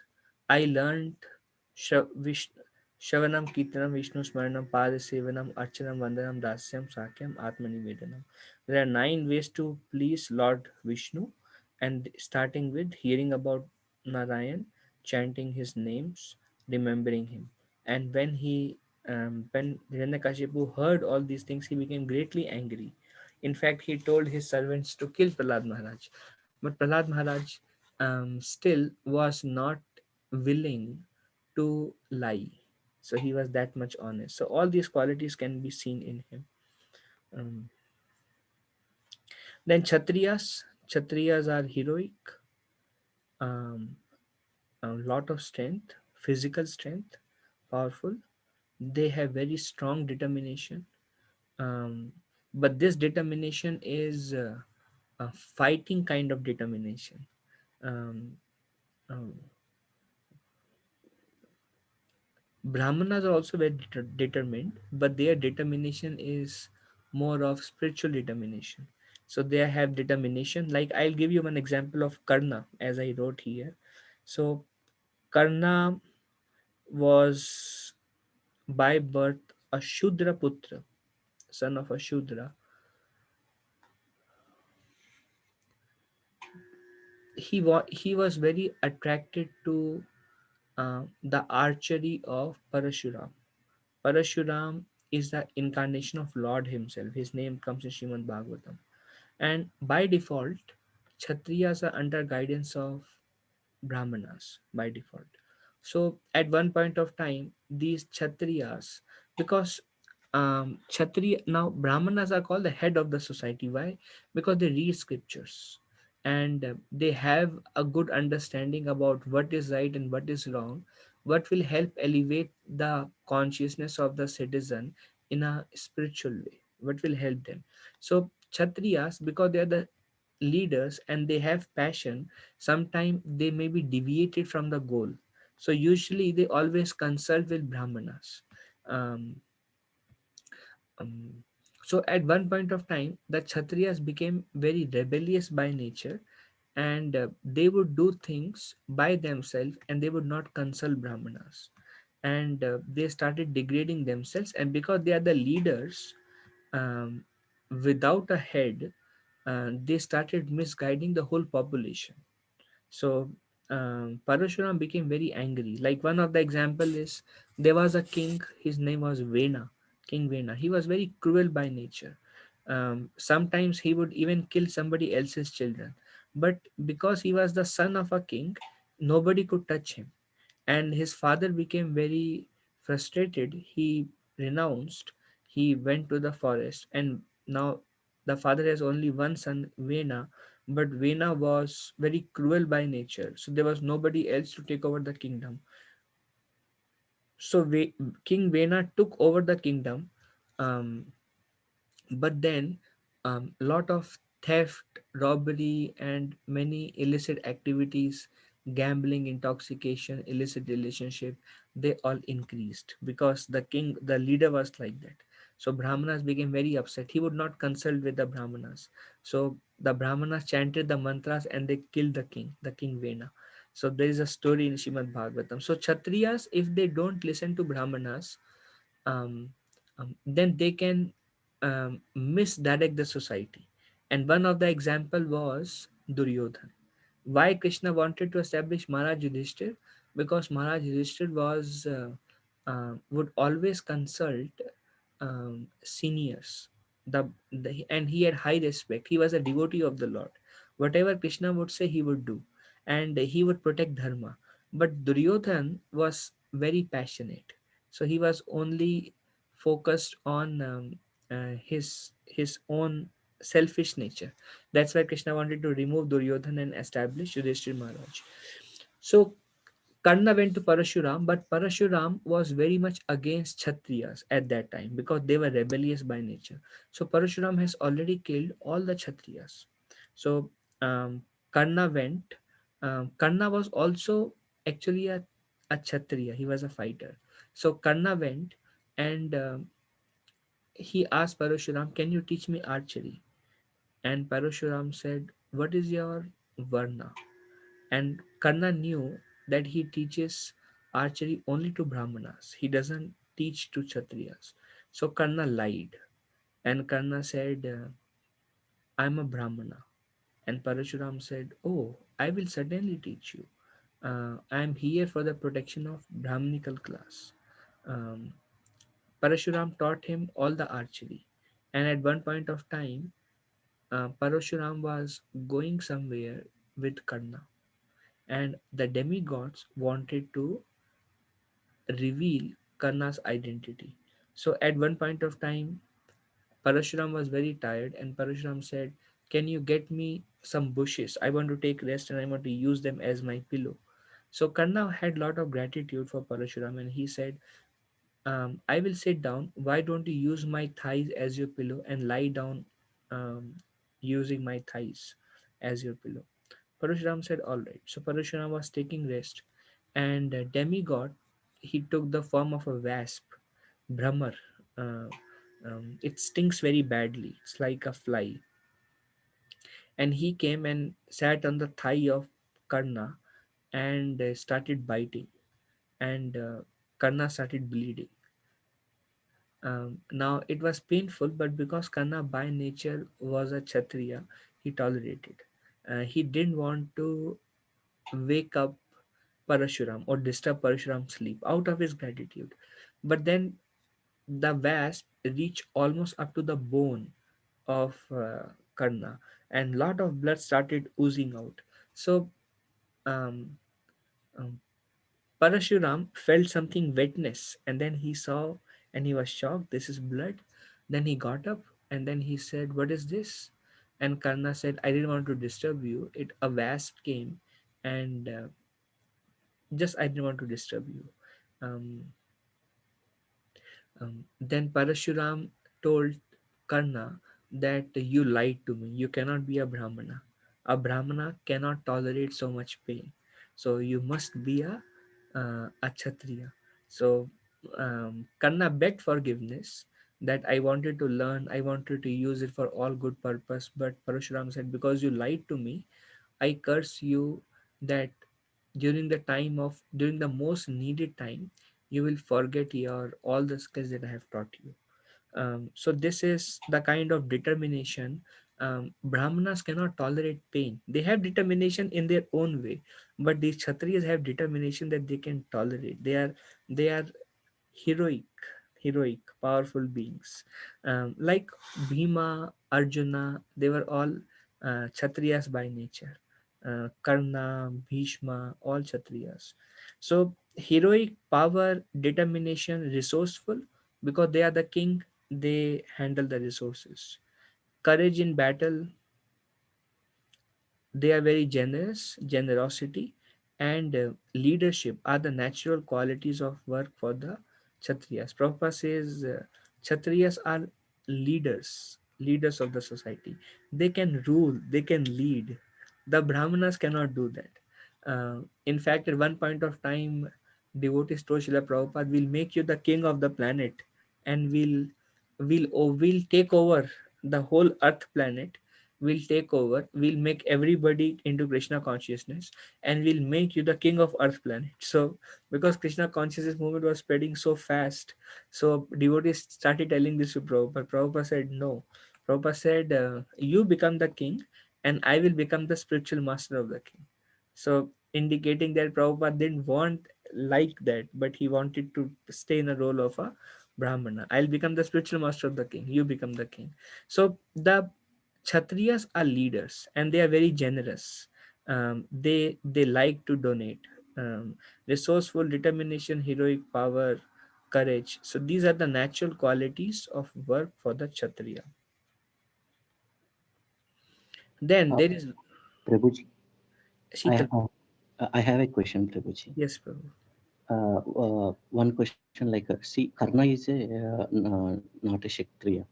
[SPEAKER 3] I learned Shavanam Kirtanam Vishnu Smaranam Pada Sevanam Archanam Vandanam Dasyam Sakyam Atmanivedanam." There are 9 ways to please Lord Vishnu, and starting with hearing about Narayan, chanting his names, remembering him. And when Hiranyakashipu heard all these things, he became greatly angry. In fact, he told his servants to kill Prahlad Maharaj. But Prahlad Maharaj still was not willing to lie. So he was that much honest. So all these qualities can be seen in him. Um, then Kshatriyas are heroic, um, a lot of strength, physical strength, powerful. They have very strong determination. Um, but this determination is a fighting kind of determination. Um, um, Brahmanas are also very determined, but their determination is more of spiritual determination. So they have determination. Like, I'll give you one example of Karna, as I wrote here. So Karna was by birth a Shudra Putra, son of a Shudra. He was very attracted to the archery of Parashuram. Parashuram is the incarnation of Lord himself. His name comes in Srimad Bhagavatam. And by default, Kshatriyas are under guidance of Brahmanas by default. So at one point of time, these Kshatriyas, because Kshatriya, now Brahmanas are called the head of the society. Why? Because they read scriptures, and they have a good understanding about what is right and what is wrong, what will help elevate the consciousness of the citizen in a spiritual way, what will help them. So Kshatriyas, because they are the leaders and they have passion, sometimes they may be deviated from the goal. So usually they always consult with Brahmanas. um, um, so at one point of time, the Kshatriyas became very rebellious by nature, and they would do things by themselves and they would not consult Brahmanas. And they started degrading themselves, and because they are the leaders, um, without a head, they started misguiding the whole population. So Parashuram became very angry. Like, one of the example is, there was a king. His name was Vena, King Vena. He was very cruel by nature. Sometimes he would even kill somebody else's children. But because he was the son of a king, nobody could touch him, and his father became very frustrated. He renounced. He went to the forest, and now the father has only one son, Vena, but Vena was very cruel by nature, so there was nobody else to take over the kingdom. So King Vena took over the kingdom. um, but then lot of theft, robbery, and many illicit activities, gambling, intoxication, illicit relationship, they all increased because the leader was like that. So Brahmanas became very upset. He would not consult with the Brahmanas. So the Brahmanas chanted the mantras and they killed the king Vena. So there is a story in Shrimad Bhagavatam. So Kshatriyas, if they don't listen to Brahmanas, um, then they can misdirect the society. And one of the example was Duryodhan. Why Krishna wanted to establish Maharaj Yudhishthir? Because Maharaj Yudhishthir was would always consult seniors. And he had high respect. He was a devotee of the Lord. Whatever Krishna would say, he would do, and he would protect dharma. But Duryodhan was very passionate, so he was only focused on his own selfish nature. That's why Krishna wanted to remove Duryodhan and establish Yudhishthir Maharaj. So Karna went to Parashuram, but Parashuram was very much against Kshatriyas at that time because they were rebellious by nature. So Parashuram has already killed all the Kshatriyas. So um, Karna went. Karna was also actually a Kshatriya. He was a fighter. So Karna went and he asked Parashuram, "Can you teach me archery?" And Parashuram said, "What is your Varna?" And Karna knew that he teaches archery only to Brahmanas. He doesn't teach to Kshatriyas. So Karna lied. And Karna said, "I'm a Brahmana." And Parashuram said, "Oh, I will certainly teach you. I'm here for the protection of Brahminical class." Um, Parashuram taught him all the archery. And at one point of time, Parashuram was going somewhere with Karna, and the demigods wanted to reveal Karna's identity. So at one point of time, Parashuram was very tired, and Parashuram said, "Can you get me some bushes? I want to take rest and I want to use them as my pillow." So Karna had lot of gratitude for Parashuram, and he said, "I will sit down. Why don't you use my thighs as your pillow and lie down um, using my thighs as your pillow?" Parashuram said, "All right." So Parashuram was taking rest, and demigod, he took the form of a wasp, Brahmar. Uh, it stings very badly. It's like a fly. And he came and sat on the thigh of Karna and started biting. And Karna started bleeding. Now it was painful, but because Karna by nature was a Kshatriya, he tolerated. He didn't want to wake up Parashuram or disturb Parashuram's sleep out of his gratitude. But then the wasp reached almost up to the bone of Karna, and lot of blood started oozing out. So um, um, Parashuram felt something wetness, and then he saw and he was shocked. This is blood. Then he got up and then he said, "What is this?" And Karna said, "I didn't want to disturb you. It a wasp came, and just I didn't want to disturb you." Um, then Parashuram told Karna that you lied to me. You cannot be a Brahmana. A Brahmana cannot tolerate so much pain. So you must be a Kshatriya. So Karna begged forgiveness that I wanted to learn, I wanted to use it for all good purpose. But Parashuram said, "Because you lied to me, I curse you that during the most needed time, you will forget your all the skills that I have taught you." So this is the kind of determination. Brahmanas cannot tolerate pain. They have determination in their own way, but these Kshatriyas have determination that they can tolerate. They are heroic, powerful beings. Like Bhima, Arjuna, they were all Kshatriyas by nature. Karna, Bhishma, all Kshatriyas. So heroic, power, determination, resourceful, because they are the king, they handle the resources. Courage in battle, they are very generous. Generosity and leadership are the natural qualities of work for the Kshatriyas. Prabhupada says Kshatriyas are leaders of the society. They can rule, they can lead. The Brahmanas cannot do that. In fact, at one point of time, devotees told Srila Prabhupada, "We'll make you the king of the planet, and we'll take over the whole Earth planet. will take over, will make everybody into Krishna consciousness, and will make you the king of Earth planet. So, because Krishna consciousness movement was spreading so fast, so devotees started telling this to Prabhupada. Prabhupada said no. Prabhupada said, "You become the king, and I will become the spiritual master of the king." So, indicating that Prabhupada didn't want like that, but he wanted to stay in the role of a Brahmana. I'll become the spiritual master of the king. You become the king. So the Kshatriyas are leaders and they are very generous. They like to donate. Resourceful, determination, heroic power, courage. So these are the natural qualities of work for the Kshatriya. Then
[SPEAKER 2] Uh,
[SPEAKER 3] there is
[SPEAKER 2] Prabhuji, I
[SPEAKER 3] Sheetal.
[SPEAKER 2] have I have a question, Prabhuji.
[SPEAKER 3] Yes, Prabhu.
[SPEAKER 2] One question like, see, Karna is a not a Kshatriya.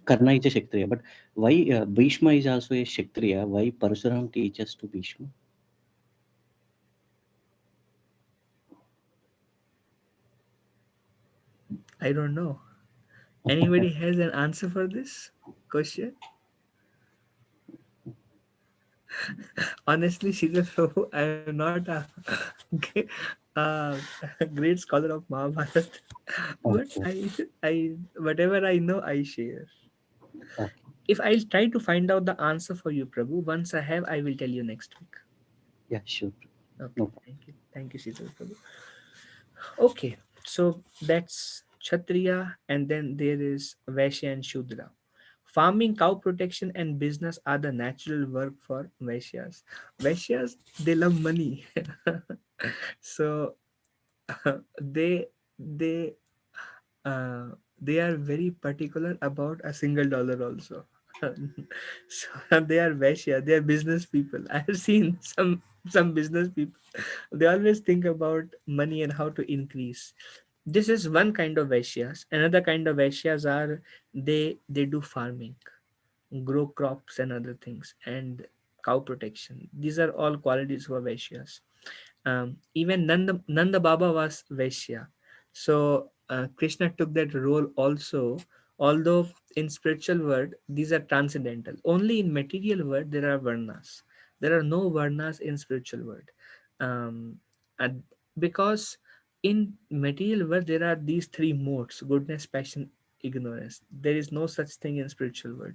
[SPEAKER 2] Karna is a Kshatriya, but why Bhishma is also a Kshatriya? Why Parasuram teaches to Bhishma?
[SPEAKER 3] I don't know. Anybody has an answer for this question? Honestly, Sheetal Prabhu, I am not a uh, great scholar of Mahabharata, but
[SPEAKER 2] Okay,
[SPEAKER 3] I, whatever I know, I share.
[SPEAKER 2] okay.
[SPEAKER 3] If I'll try to find out the answer for you, Prabhu, once I have, I will tell you next week.
[SPEAKER 2] Yeah, sure.
[SPEAKER 3] Okay,
[SPEAKER 2] No problem.
[SPEAKER 3] thank you, Sheetal Prabhu. Okay, so that's Kshatriya, and then there is Vaishya and Shudra. Farming, cow protection, and business are the natural work for Vaishyas. Vaishyas, they love money. So they they uh, they are very particular about a single dollar also. So they are Vaishya, they are business people. I have seen some business people. They always think about money and how to increase. This is one kind of Vaishyas. Another kind of Vaishyas are they do farming, grow crops and other things, and cow protection. These are all qualities for Vaishyas. Even Nanda Baba was Vaishya. So Krishna took that role also, although in spiritual world, these are transcendental. Only in material world, there are varnas. There are no varnas in spiritual world. Um, and because in material world, there are these three modes: goodness, passion, ignorance. There is no such thing in spiritual world.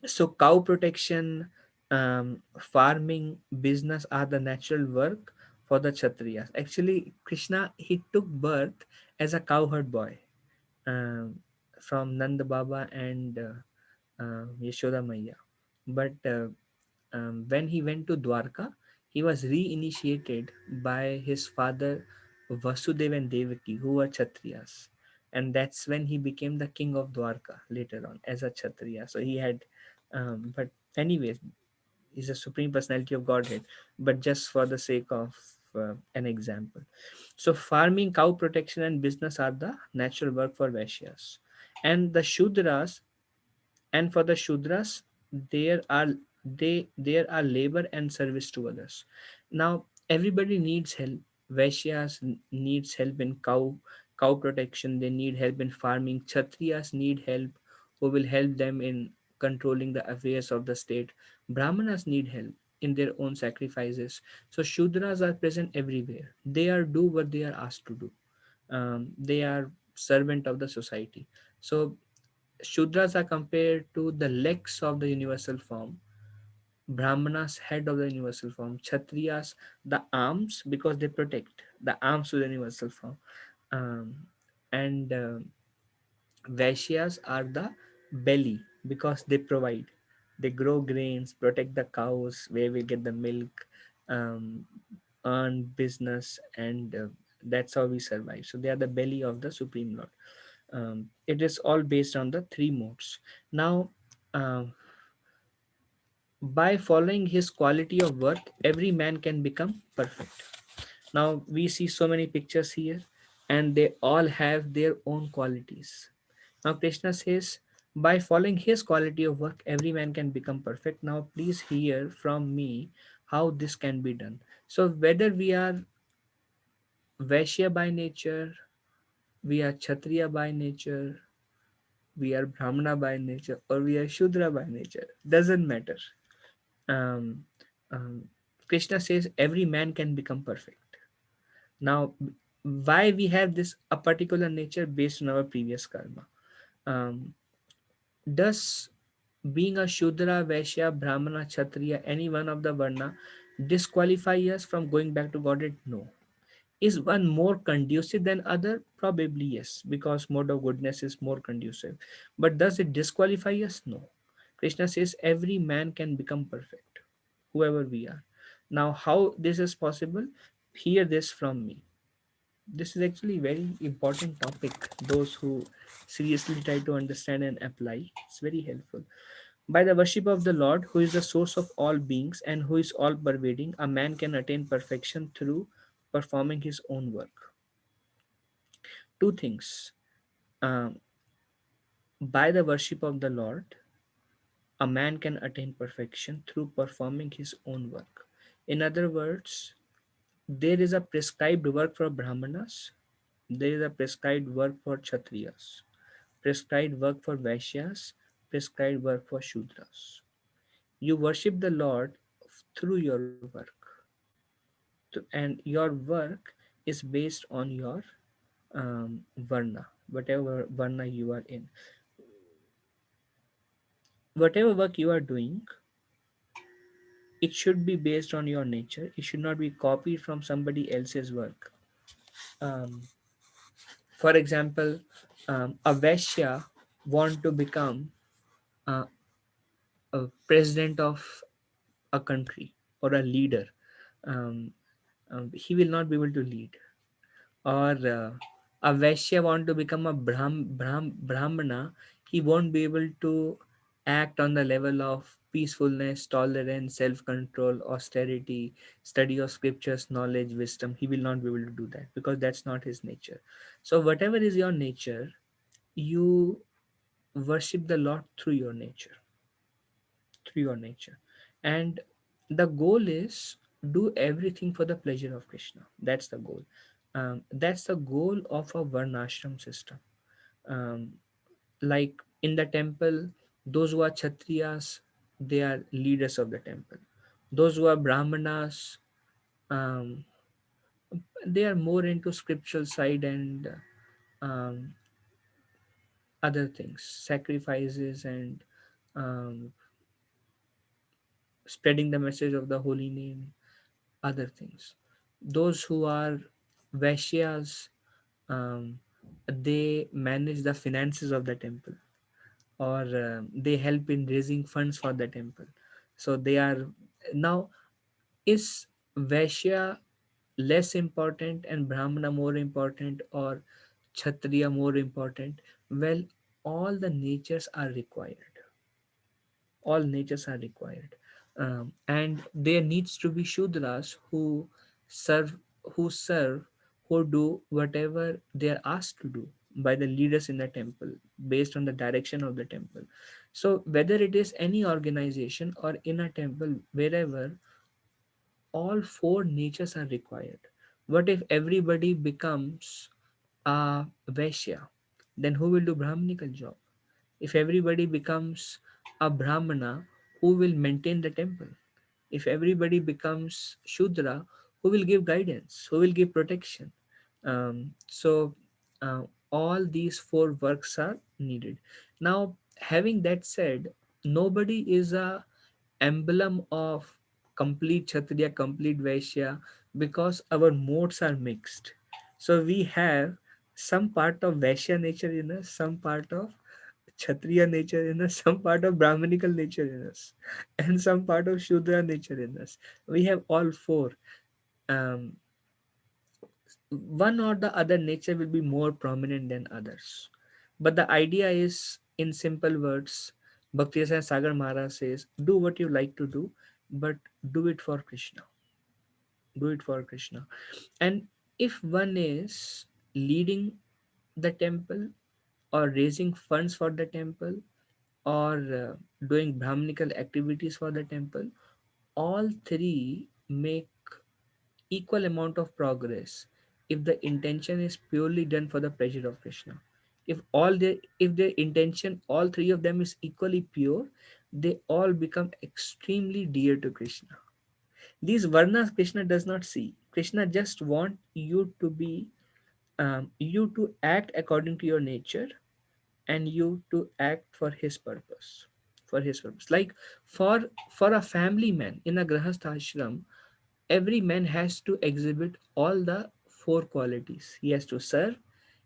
[SPEAKER 3] So cow protection, farming, business are the natural work for the Kshatriyas. Actually, Krishna, he took birth as a cowherd boy, um, from Nanda Baba and Yashoda Maya. But when he went to Dwarka, he was reinitiated by his father Vasudev and Devaki, who were Kshatriyas. And that's when he became the king of Dwarka later on as a Kshatriya. So he had, but anyways, he's a supreme personality of Godhead, but just for the sake of an example. So farming, cow protection, and business are the natural work for Vaishyas. And the Shudras, and for the Shudras, there are there are labor and service to others. Now everybody needs help. Vaishyas needs help in cow protection. They need help in farming. Kshatriyas need help, who will help them in controlling the affairs of the state. Brahmanas need help in their own sacrifices. So Shudras are present everywhere. They are do what they are asked to do. They are servant of the society. So Shudras are compared to the legs of the universal form, Brahmanas head of the universal form, Kshatriyas the arms because they protect the arms to the universal form, um, and Vaishyas are the belly because they provide. They grow grains, protect the cows, where we get the milk, um, earn business, and that's how we survive. So they are the belly of the Supreme Lord. It is all based on the three modes. Now, um, by following his quality of work, every man can become perfect. Now we see so many pictures here, and they all have their own qualities. Now Krishna says, by following his quality of work, every man can become perfect. Now please hear from me how this can be done. So whether we are Vaishya by nature, we are Kshatriya by nature, we are Brahmana by nature or we are Shudra by nature, doesn't matter. Um, um, Krishna says every man can become perfect. Now, why we have this a particular nature based on our previous karma? Um, does being a Shudra, Vaishya, Brahmana, Kshatriya, any one of the Varna disqualify us from going back to Godhead? No. Is one more conducive than other? Probably yes, because mode of goodness is more conducive. But does it disqualify us? No. Krishna says every man can become perfect, whoever we are. Now, how this is possible? Hear this from me. This is actually very important topic. Those who seriously try to understand and apply, it's very helpful. By the worship of the Lord, who is the source of all beings and who is all pervading, a man can attain perfection through performing his own work. Two things. Um, by the worship of the Lord, a man can attain perfection through performing his own work. In other words, there is a prescribed work for Brahmanas, there is a prescribed work for Kshatriyas, prescribed work for Vaishyas, prescribed work for Shudras. You worship the Lord through your work, and your work is based on your varna, whatever varna you are in. Whatever work you are doing, it should be based on your nature. It should not be copied from somebody else's work. Um, for example, a Vaishya want to become uh, a president of a country or a leader. Um, he will not be able to lead. Or a Vaishya want to become a Brahmana, he won't be able to act on the level of peacefulness, tolerance, self-control, austerity, study of scriptures, knowledge, wisdom. He will not be able to do that because that's not his nature. So whatever is your nature, you worship the Lord through your nature, through your nature. And the goal is do everything for the pleasure of Krishna. That's the goal. That's the goal of a varnashram system. um, like in the temple, those who are Kshatriyas, they are leaders of the temple. Those who are Brahmanas, um, they are more into scriptural side and um, other things, sacrifices and um, spreading the message of the holy name, other things. Those who are Vaishyas, um, they manage the finances of the temple, or they help in raising funds for the temple. So they are now, is Vaishya less important and Brahmana more important, or Kshatriya more important? Well, all the natures are required. All natures are required. And there needs to be Shudras serve who serve, who do whatever they are asked to do by the leaders in the temple based on the direction of the temple. So whether it is any organization or in a temple, wherever, all four natures are required. What if everybody becomes a Vaishya? Then who will do Brahminical job? If everybody becomes a Brahmana, who will maintain the temple? If everybody becomes Shudra, who will give guidance? Who will give protection? So, all these four works are needed. Now, having that said, nobody is a emblem of complete Kshatriya, complete Vaishya, because our modes are mixed. So, we have some part of Vaishya nature in us, some part of Kshatriya nature in us, some part of Brahminical nature in us, and some part of Shudra nature in us. We have all four. Um, one or the other nature will be more prominent than others. But the idea is, in simple words, Bhakti Sagar Maharaj says, do what you like to do, but do it for Krishna. Do it for Krishna. And if one is leading the temple, or raising funds for the temple, or doing Brahminical activities for the temple, all three make equal amount of progress if the intention is purely done for the pleasure of Krishna. If their intention, all three of them, is equally pure, they all become extremely dear to Krishna. These varnas Krishna does not see. Krishna just want you to be, you to act according to your nature, and you to act for his purpose. For his purpose, like for for a family man in a grahastha ashram, every man has to exhibit all the four qualities. He has to serve,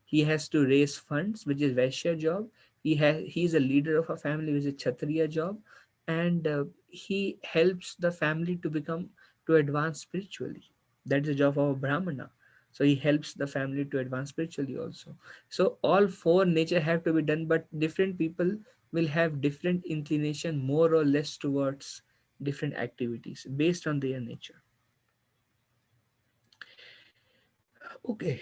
[SPEAKER 3] he has to raise funds, which is Vaishya job. He is a leader of a family, which is Kshatriya job, and he helps the family to become, to advance spiritually. That's the job of a Brahmana. So he helps the family to advance spiritually also. So all four nature have to be done, but different people will have different inclination, more or less, towards different activities based on their nature. Okay.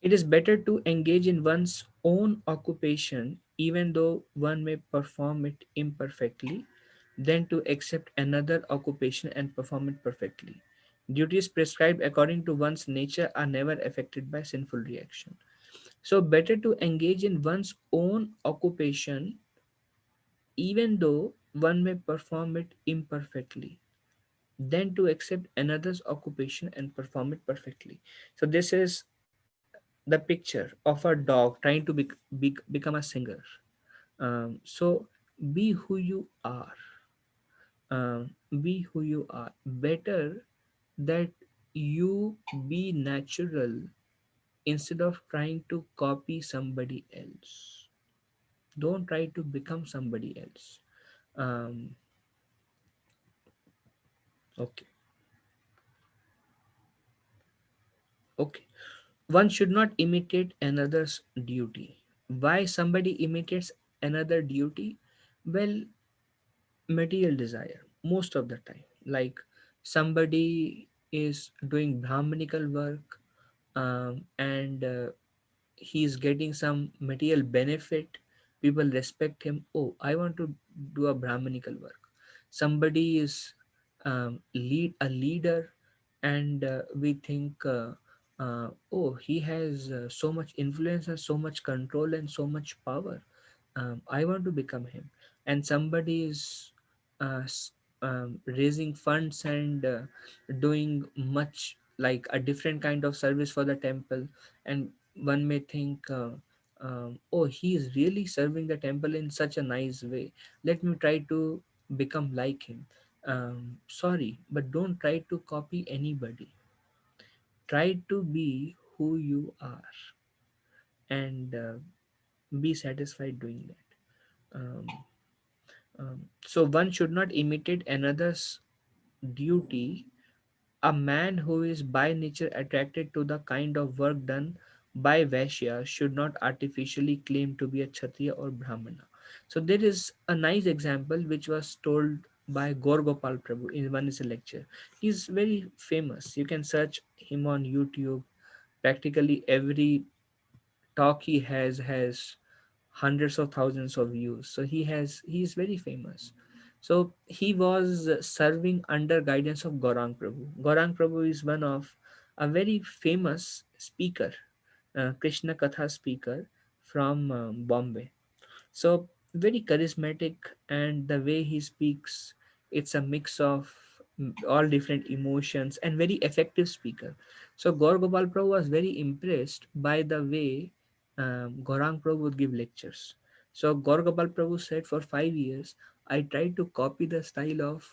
[SPEAKER 3] It is better to engage in one's own occupation, even though one may perform it imperfectly, than to accept another occupation and perform it perfectly. Duties prescribed according to one's nature are never affected by sinful reaction. So, better to engage in one's own occupation, even though one may perform it imperfectly, than to accept another's occupation and perform it perfectly. So, this is the picture of a dog trying to become a singer. So be who you are. Be who you are. Better that you be natural instead of trying to copy somebody else. Don't try to become somebody else. Um, okay. Okay. One should not imitate another's duty. Why somebody imitates another duty? Well, material desire most of the time. Like somebody is doing brahmanical work, and he's getting some material benefit, people respect him. Oh, I want to do a brahmanical work. Somebody is lead a leader, and we think, oh, he has so much influence and so much control and so much power. I want to become him. And somebody is raising funds and doing much, like a different kind of service for the temple, and one may think, oh, he is really serving the temple in such a nice way, let me try to become like him. Sorry, but don't try to copy anybody. Try to be who you are, and be satisfied doing that. So one should not imitate another's duty. A man who is by nature attracted to the kind of work done by Vaishya should not artificially claim to be a Kshatriya or Brahmana. So there is a nice example which was told by Gaur Gopal Prabhu in one of his lecture. He's very famous. You can search him on YouTube. Practically every talk he has hundreds of thousands of views. So he's very famous. So he was serving under guidance of Gaurang Prabhu. Gaurang Prabhu is one of a very famous speaker, Krishna Katha speaker from Bombay. So very charismatic, and the way he speaks, it's a mix of all different emotions, and very effective speaker. So Gaur Gopal Prabhu was very impressed by the way Gaurang Prabhu would give lectures. So Gaur Gopal Prabhu said, for 5 years I tried to copy the style of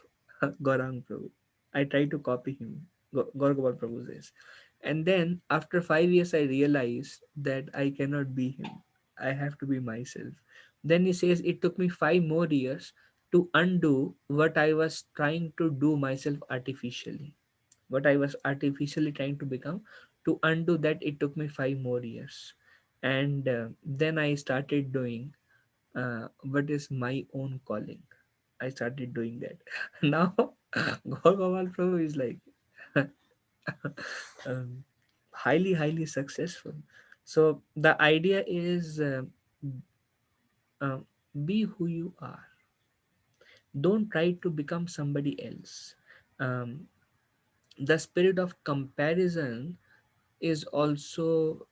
[SPEAKER 3] Gaurang Prabhu. I tried to copy him. Gaur Gopal Prabhu says. And then after 5 years I realized that I cannot be him. I have to be myself. Then he says, it took me 5 more years to undo what I was trying to do myself artificially. What I was artificially trying to become, to undo that, it took me 5 more years. And then I started doing what is my own calling. I started doing that. Now, Gaur Gopal Prabhu is like um, highly successful. So the idea is, um, be who you are. Don't try to become somebody else. um, the spirit of comparison is also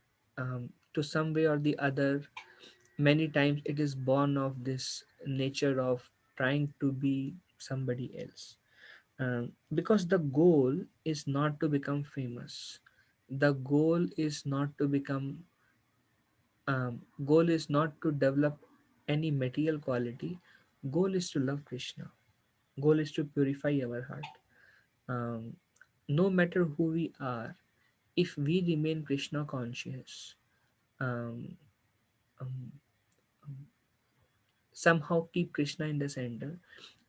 [SPEAKER 3] to some way or the other, many times it is born of this nature of trying to be somebody else. Because the goal is not to become famous. The goal is not to develop any material quality. Goal is to love Krishna. Goal is to purify our heart. um, no matter who we are, if we remain Krishna conscious, um, um, somehow keep Krishna in the center,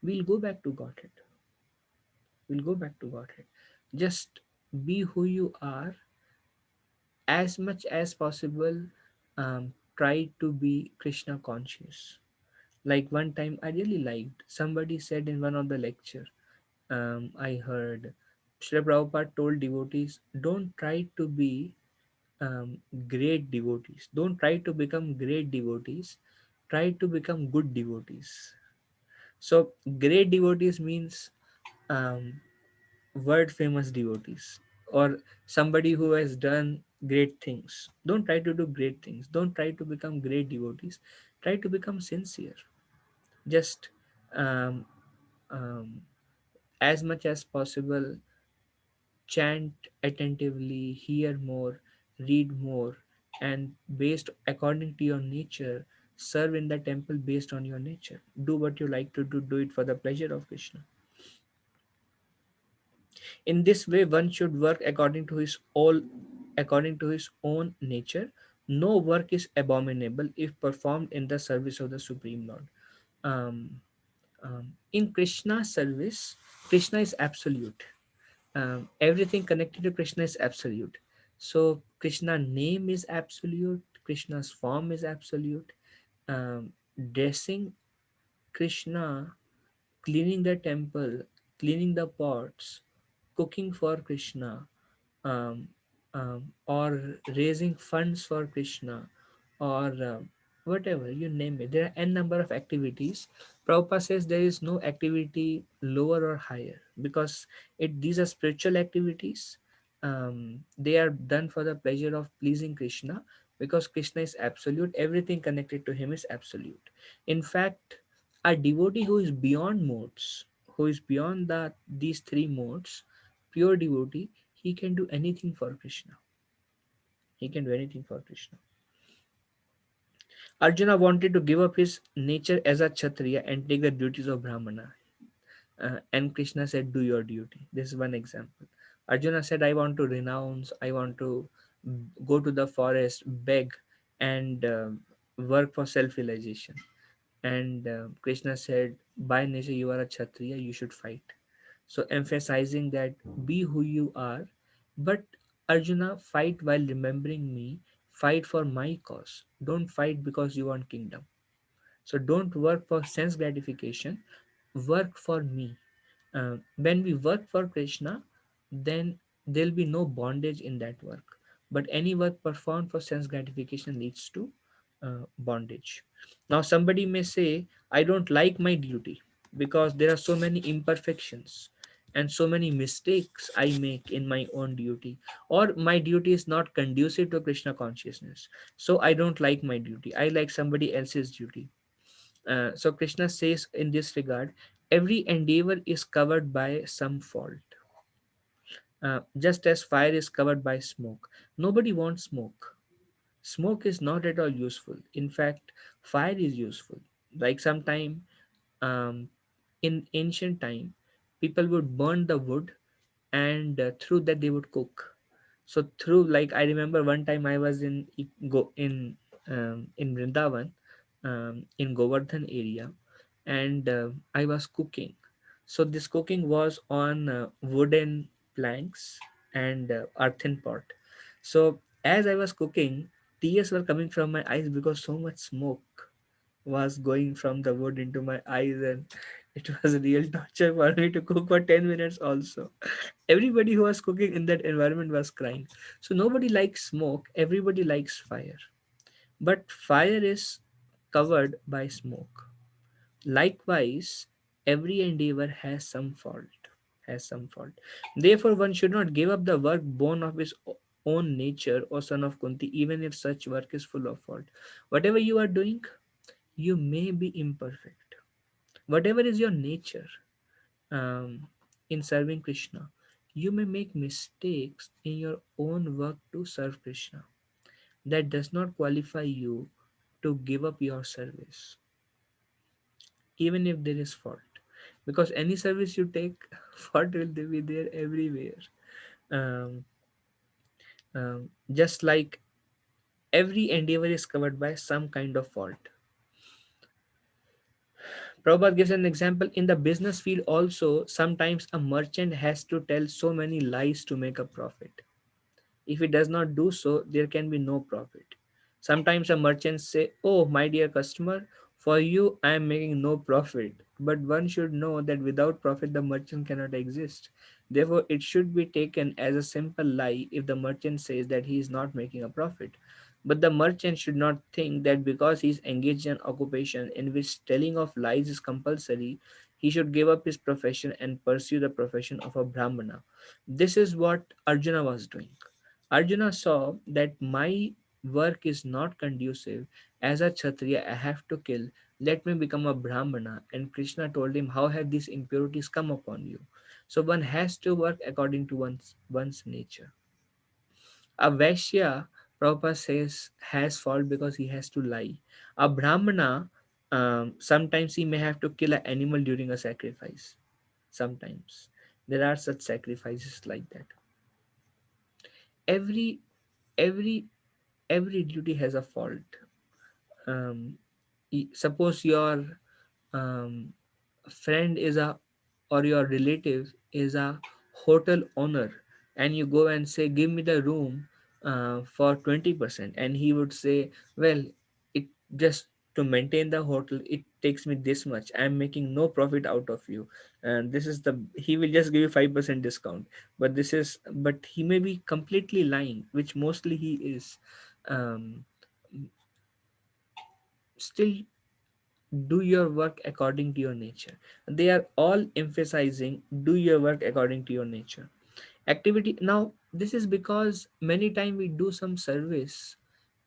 [SPEAKER 3] we'll go back to Godhead. We'll go back to Godhead. Just be who you are as much as possible. Try to be Krishna conscious. Like one time, I really liked somebody said in one of the lecture. I heard Srila Prabhupada told devotees, don't try to be great devotees. Don't try to become great devotees. Try to become good devotees. So, great devotees means um, world famous devotees, or somebody who has done great things. Don't try to do great things. Don't try to become great devotees. Try to become sincere. Just um, um, as much as possible, chant attentively, hear more, read more, and based according to your nature, serve in the temple based on your nature. Do what you like to do, do it for the pleasure of Krishna. In this way, one should work according to his own nature. No work is abominable if performed in the service of the Supreme Lord. Um, in Krishna's service, Krishna is absolute. Everything connected to Krishna is absolute. So Krishna name is absolute. Krishna's form is absolute. Um, Dressing Krishna, cleaning the temple, cleaning the pots, cooking for Krishna, um, or raising funds for Krishna, or whatever you name it. There are n number of activities. Prabhupada says there is no activity lower or higher, because these are spiritual activities. They are done for the pleasure of pleasing Krishna, because Krishna is absolute. Everything connected to him is absolute. In fact, a devotee who is beyond modes, who is beyond these three modes, pure devotee, he can do anything for Krishna. He can do anything for Krishna. Arjuna wanted to give up his nature as a Kshatriya and take the duties of Brahmana. And Krishna said, do your duty. This is one example. Arjuna said, I want to renounce, I want to go to the forest, beg, and work for self realization. And Krishna said, by nature, you are a Kshatriya, you should fight. So, emphasizing that be who you are, but Arjuna, fight while remembering me, fight for my cause. Don't fight because you want kingdom. So, don't work for sense gratification, work for me. When we work for Krishna, then there'll be no bondage in that work. But any work performed for sense gratification leads to bondage. Now, somebody may say, I don't like my duty because there are so many imperfections and so many mistakes I make in my own duty, or my duty is not conducive to Krishna consciousness. So, I don't like my duty. I like somebody else's duty. So Krishna says in this regard, every endeavor is covered by some fault, just as fire is covered by smoke. Nobody wants smoke. Smoke is not at all useful. In fact, fire is useful. Like sometime um, in ancient time, people would burn the wood, and through that they would cook. So through, like, I remember one time I was in Vrindavan, in Govardhan area, and I was cooking. So this cooking was on wooden planks and earthen pot. So as I was cooking, tears were coming from my eyes because so much smoke was going from the wood into my eyes, and it was a real torture for me to cook for 10 minutes also. Everybody who was cooking in that environment was crying. So nobody likes smoke, everybody likes fire. But fire is covered by smoke. Likewise, every endeavor has some fault. Has some fault. Therefore, one should not give up the work born of his own nature, O son of Kunti, even if such work is full of fault. Whatever you are doing, you may be imperfect. Whatever is your nature, um, in serving Krishna, you may make mistakes in your own work to serve Krishna. That does not qualify you to give up your service, even if there is fault. Because any service you take, fault will be there everywhere. Um, just like every endeavor is covered by some kind of fault. Prabhupada gives an example in the business field also. Sometimes a merchant has to tell so many lies to make a profit. If he does not do so, there can be no profit. Sometimes a merchant say, "Oh, my dear customer, for you I am making no profit." But one should know that without profit the merchant cannot exist. Therefore, it should be taken as a simple lie if the merchant says that he is not making a profit. But the merchant should not think that because he is engaged in an occupation in which telling of lies is compulsory, he should give up his profession and pursue the profession of a Brahmana. This is what Arjuna was doing. Arjuna saw that my work is not conducive. As a Kshatriya, I have to kill. Let me become a Brahmana. And Krishna told him, how have these impurities come upon you? So one has to work according to one's nature. A Vaishya, Prabhupada says, has fault because he has to lie. A Brahmana, sometimes he may have to kill an animal during a sacrifice. Sometimes. There are such sacrifices like that. Every every every duty has a fault. Suppose your um, friend is a, or your relative is a hotel owner, and you go and say, give me the room for 20%, and he would say, well, it just to maintain the hotel it takes me this much, I'm making no profit out of you, and this is the, he will just give you 5% discount. But this is, but he may be completely lying, which mostly he is. um, Still, do your work according to your nature. They are all emphasizing do your work according to your nature. Activity, now this is because many times we do some service,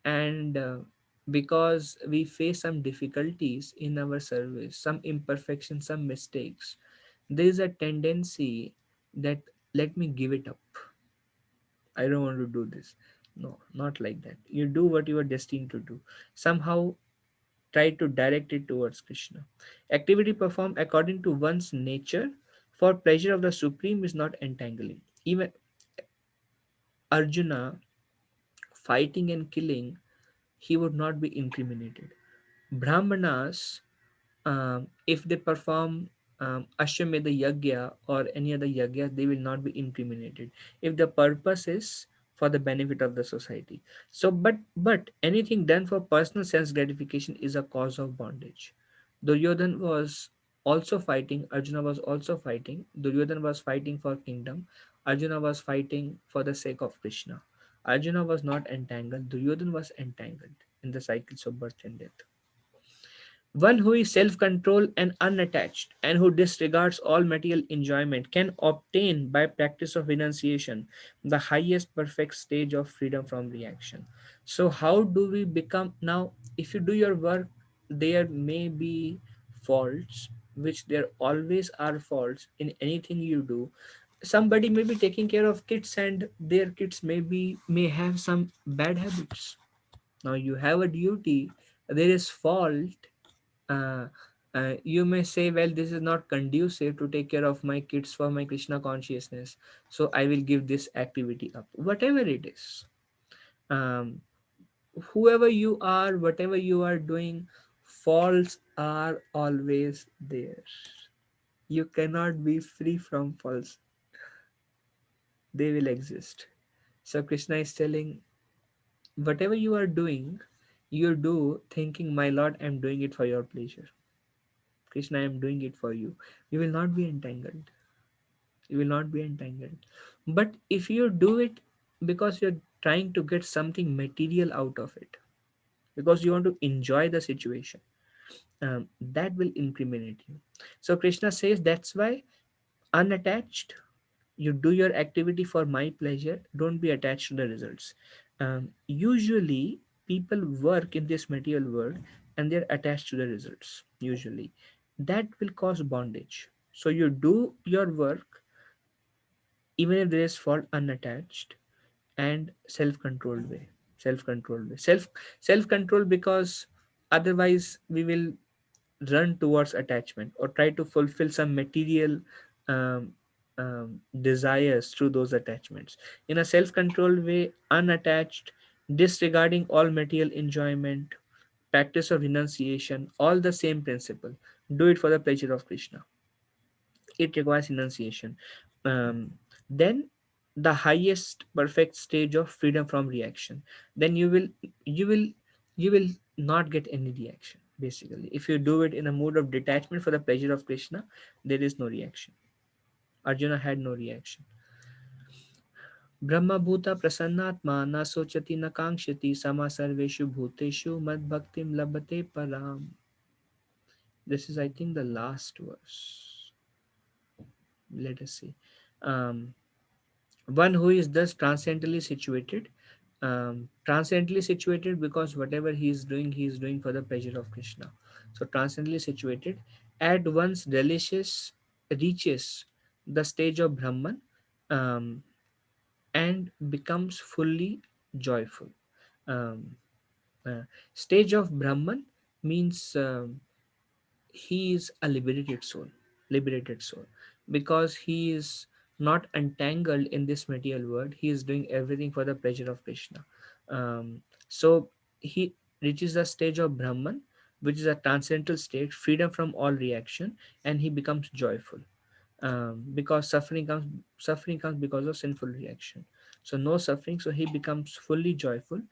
[SPEAKER 3] and because we face some difficulties in our service, some imperfections, some mistakes, there is a tendency that let me give it up, I don't want to do this. No, not like that. You do what you are destined to do. Somehow try to direct it towards Krishna. Activity performed according to one's nature for pleasure of the Supreme is not entangling. Even Arjuna fighting and killing, he would not be incriminated. Brahmanas, if they perform Ashwamedha Yagya or any other Yagya, they will not be incriminated if the purpose is for the benefit of the society. So, but anything done for personal sense gratification is a cause of bondage. Duryodhan was also fighting, Arjuna was also fighting. Duryodhan was fighting for kingdom, Arjuna was fighting for the sake of Krishna. Arjuna was not entangled, Duryodhan was entangled in the cycles of birth and death. One who is self controlled and unattached and who disregards all material enjoyment can obtain by practice of renunciation the highest perfect stage of freedom from reaction. So, how do we become now? If you do your work, there may be faults, which there always are faults in anything you do. Somebody may be taking care of kids, and their kids may have some bad habits. Now, you have a duty, there is fault. uh, you may say, well, this is not conducive to take care of my kids for my Krishna consciousness, so I will give this activity up, whatever it is. um, Whoever you are, whatever you are doing, faults are always there. You cannot be free from faults, they will exist. So Krishna is telling, whatever you are doing, you do thinking, my Lord, I'm doing it for your pleasure. Krishna, I am doing it for you. You will not be entangled. You will not be entangled. But if you do it because you're trying to get something material out of it, because you want to enjoy the situation, that will incriminate you. So Krishna says that's why unattached, You do your activity for my pleasure, don't be attached to the results. Usually people work in this material world and they're attached to the results. Usually that will cause bondage. So you do your work even if there is fault, unattached and self-controlled way. Self-control, because otherwise we will run towards attachment or try to fulfill some material um, desires through those attachments. In a self-controlled way, unattached, disregarding all material enjoyment, practice of renunciation, all the same principle. Do it for the pleasure of Krishna. It requires enunciation. Then the highest perfect stage of freedom from reaction. Then you will you will not get any reaction. Basically, if you do it in a mood of detachment for the pleasure of Krishna, there is no reaction. Arjuna had no reaction. Brahma bhuta prasannatma na sochati na kankshati sama sarveshu bhuteshu mad bhaktim labate param. This is, I think, the last verse. Let us see. um, One who is thus transcendently situated, transcendently situated, because whatever he is doing for the pleasure of Krishna. So transcendently situated, at once relishes, reaches the stage of Brahman, um, and becomes fully joyful. um, uh, Stage of Brahman means he is a liberated soul, because he is not entangled in this material world. He is doing everything for the pleasure of Krishna. So he reaches the stage of Brahman, which is a transcendental state, freedom from all reaction, and he becomes joyful. Because suffering comes because of sinful reaction. So no suffering, so he becomes fully joyful.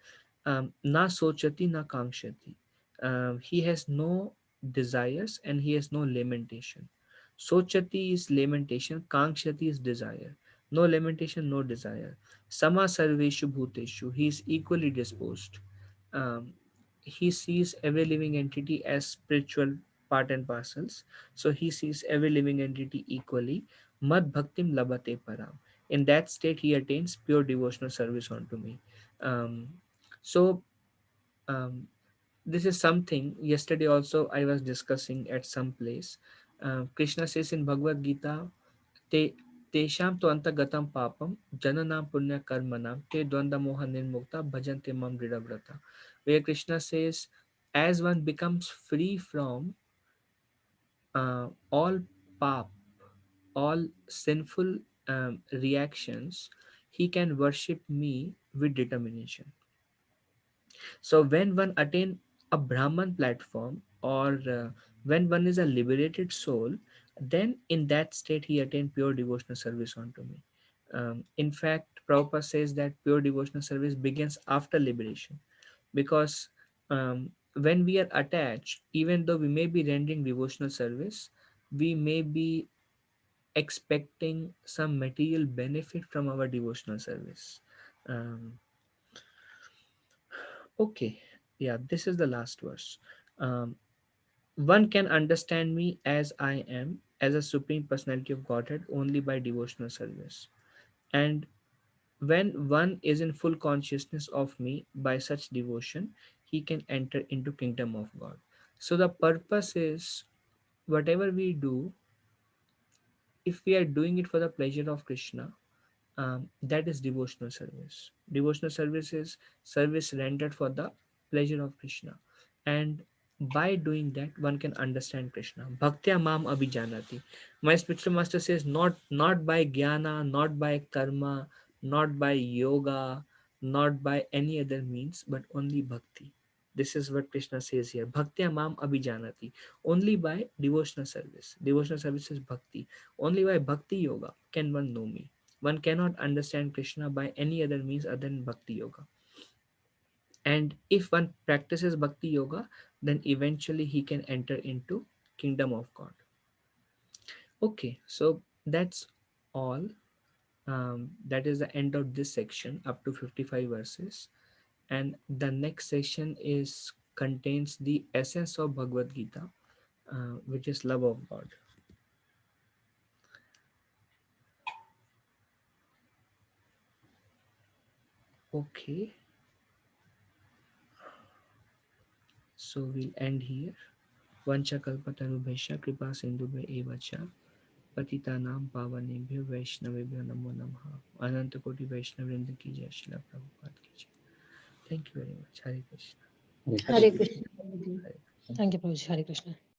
[SPEAKER 3] Na sochati na kankshati. He has no desires and he has no lamentation. Sochati is lamentation, kankshati is desire. No lamentation, no desire. Sama sarveshu bhuteshu, he is equally disposed. um, he sees every living entity as spiritual part and parcels. So he sees every living entity equally. Mad bhaktim labate param. In that state, he attains pure devotional service unto me. Um, so um, this is something yesterday also I was discussing at some place. Krishna says in Bhagavad Gita, te tesham to antagatam papam jananam punya karmanam te dvanda moha nirmukta bhajante mam vridavrata. Where Krishna says, as one becomes free from all pap, all sinful reactions, he can worship me with determination. So when one attain a Brahman platform, or when one is a liberated soul, then in that state he attain pure devotional service unto me. In fact, Prabhupada says that pure devotional service begins after liberation, because when we are attached, even though we may be rendering devotional service, we may be expecting some material benefit from our devotional service. Um, okay, yeah, this is the last verse. Um, One can understand me as I am, as a supreme personality of Godhead, only by devotional service. And when one is in full consciousness of me by such devotion, he can enter into kingdom of God. So the purpose is, whatever we do, if we are doing it for the pleasure of Krishna, that is devotional service. Devotional service is service rendered for the pleasure of Krishna. And by doing that, one can understand Krishna. Bhaktya mam abhijanati. My spiritual master says, not by jnana, not by karma, not by yoga, not by any other means, but only bhakti. This is what Krishna says here. Bhaktya mam abhijanati. Only by devotional service. Devotional service is bhakti. Only by bhakti yoga can one know me. One cannot understand Krishna by any other means other than bhakti yoga. And if one practices bhakti yoga, then eventually he can enter into kingdom of God. Okay, so that's all. That is the end of this section up to 55 verses. And the next section is contains the essence of Bhagavad Gita, which is love of God. Okay, so we'll end here. Vancha kalpatarubhesha kripa sindhubhe eva cha पतितानां पावनेभ्यो वैष्णवेभ्यो नमो नमः. अनंत कोटि वैष्णव वृंद की जय. श्रीला प्रभुपाद की जय. Thank you very much. Hare Krishna.
[SPEAKER 2] Hare
[SPEAKER 5] Hare
[SPEAKER 2] Krishna.
[SPEAKER 5] Krishna.
[SPEAKER 3] Hare
[SPEAKER 5] Thank you, Prabhuji. Hare Krishna.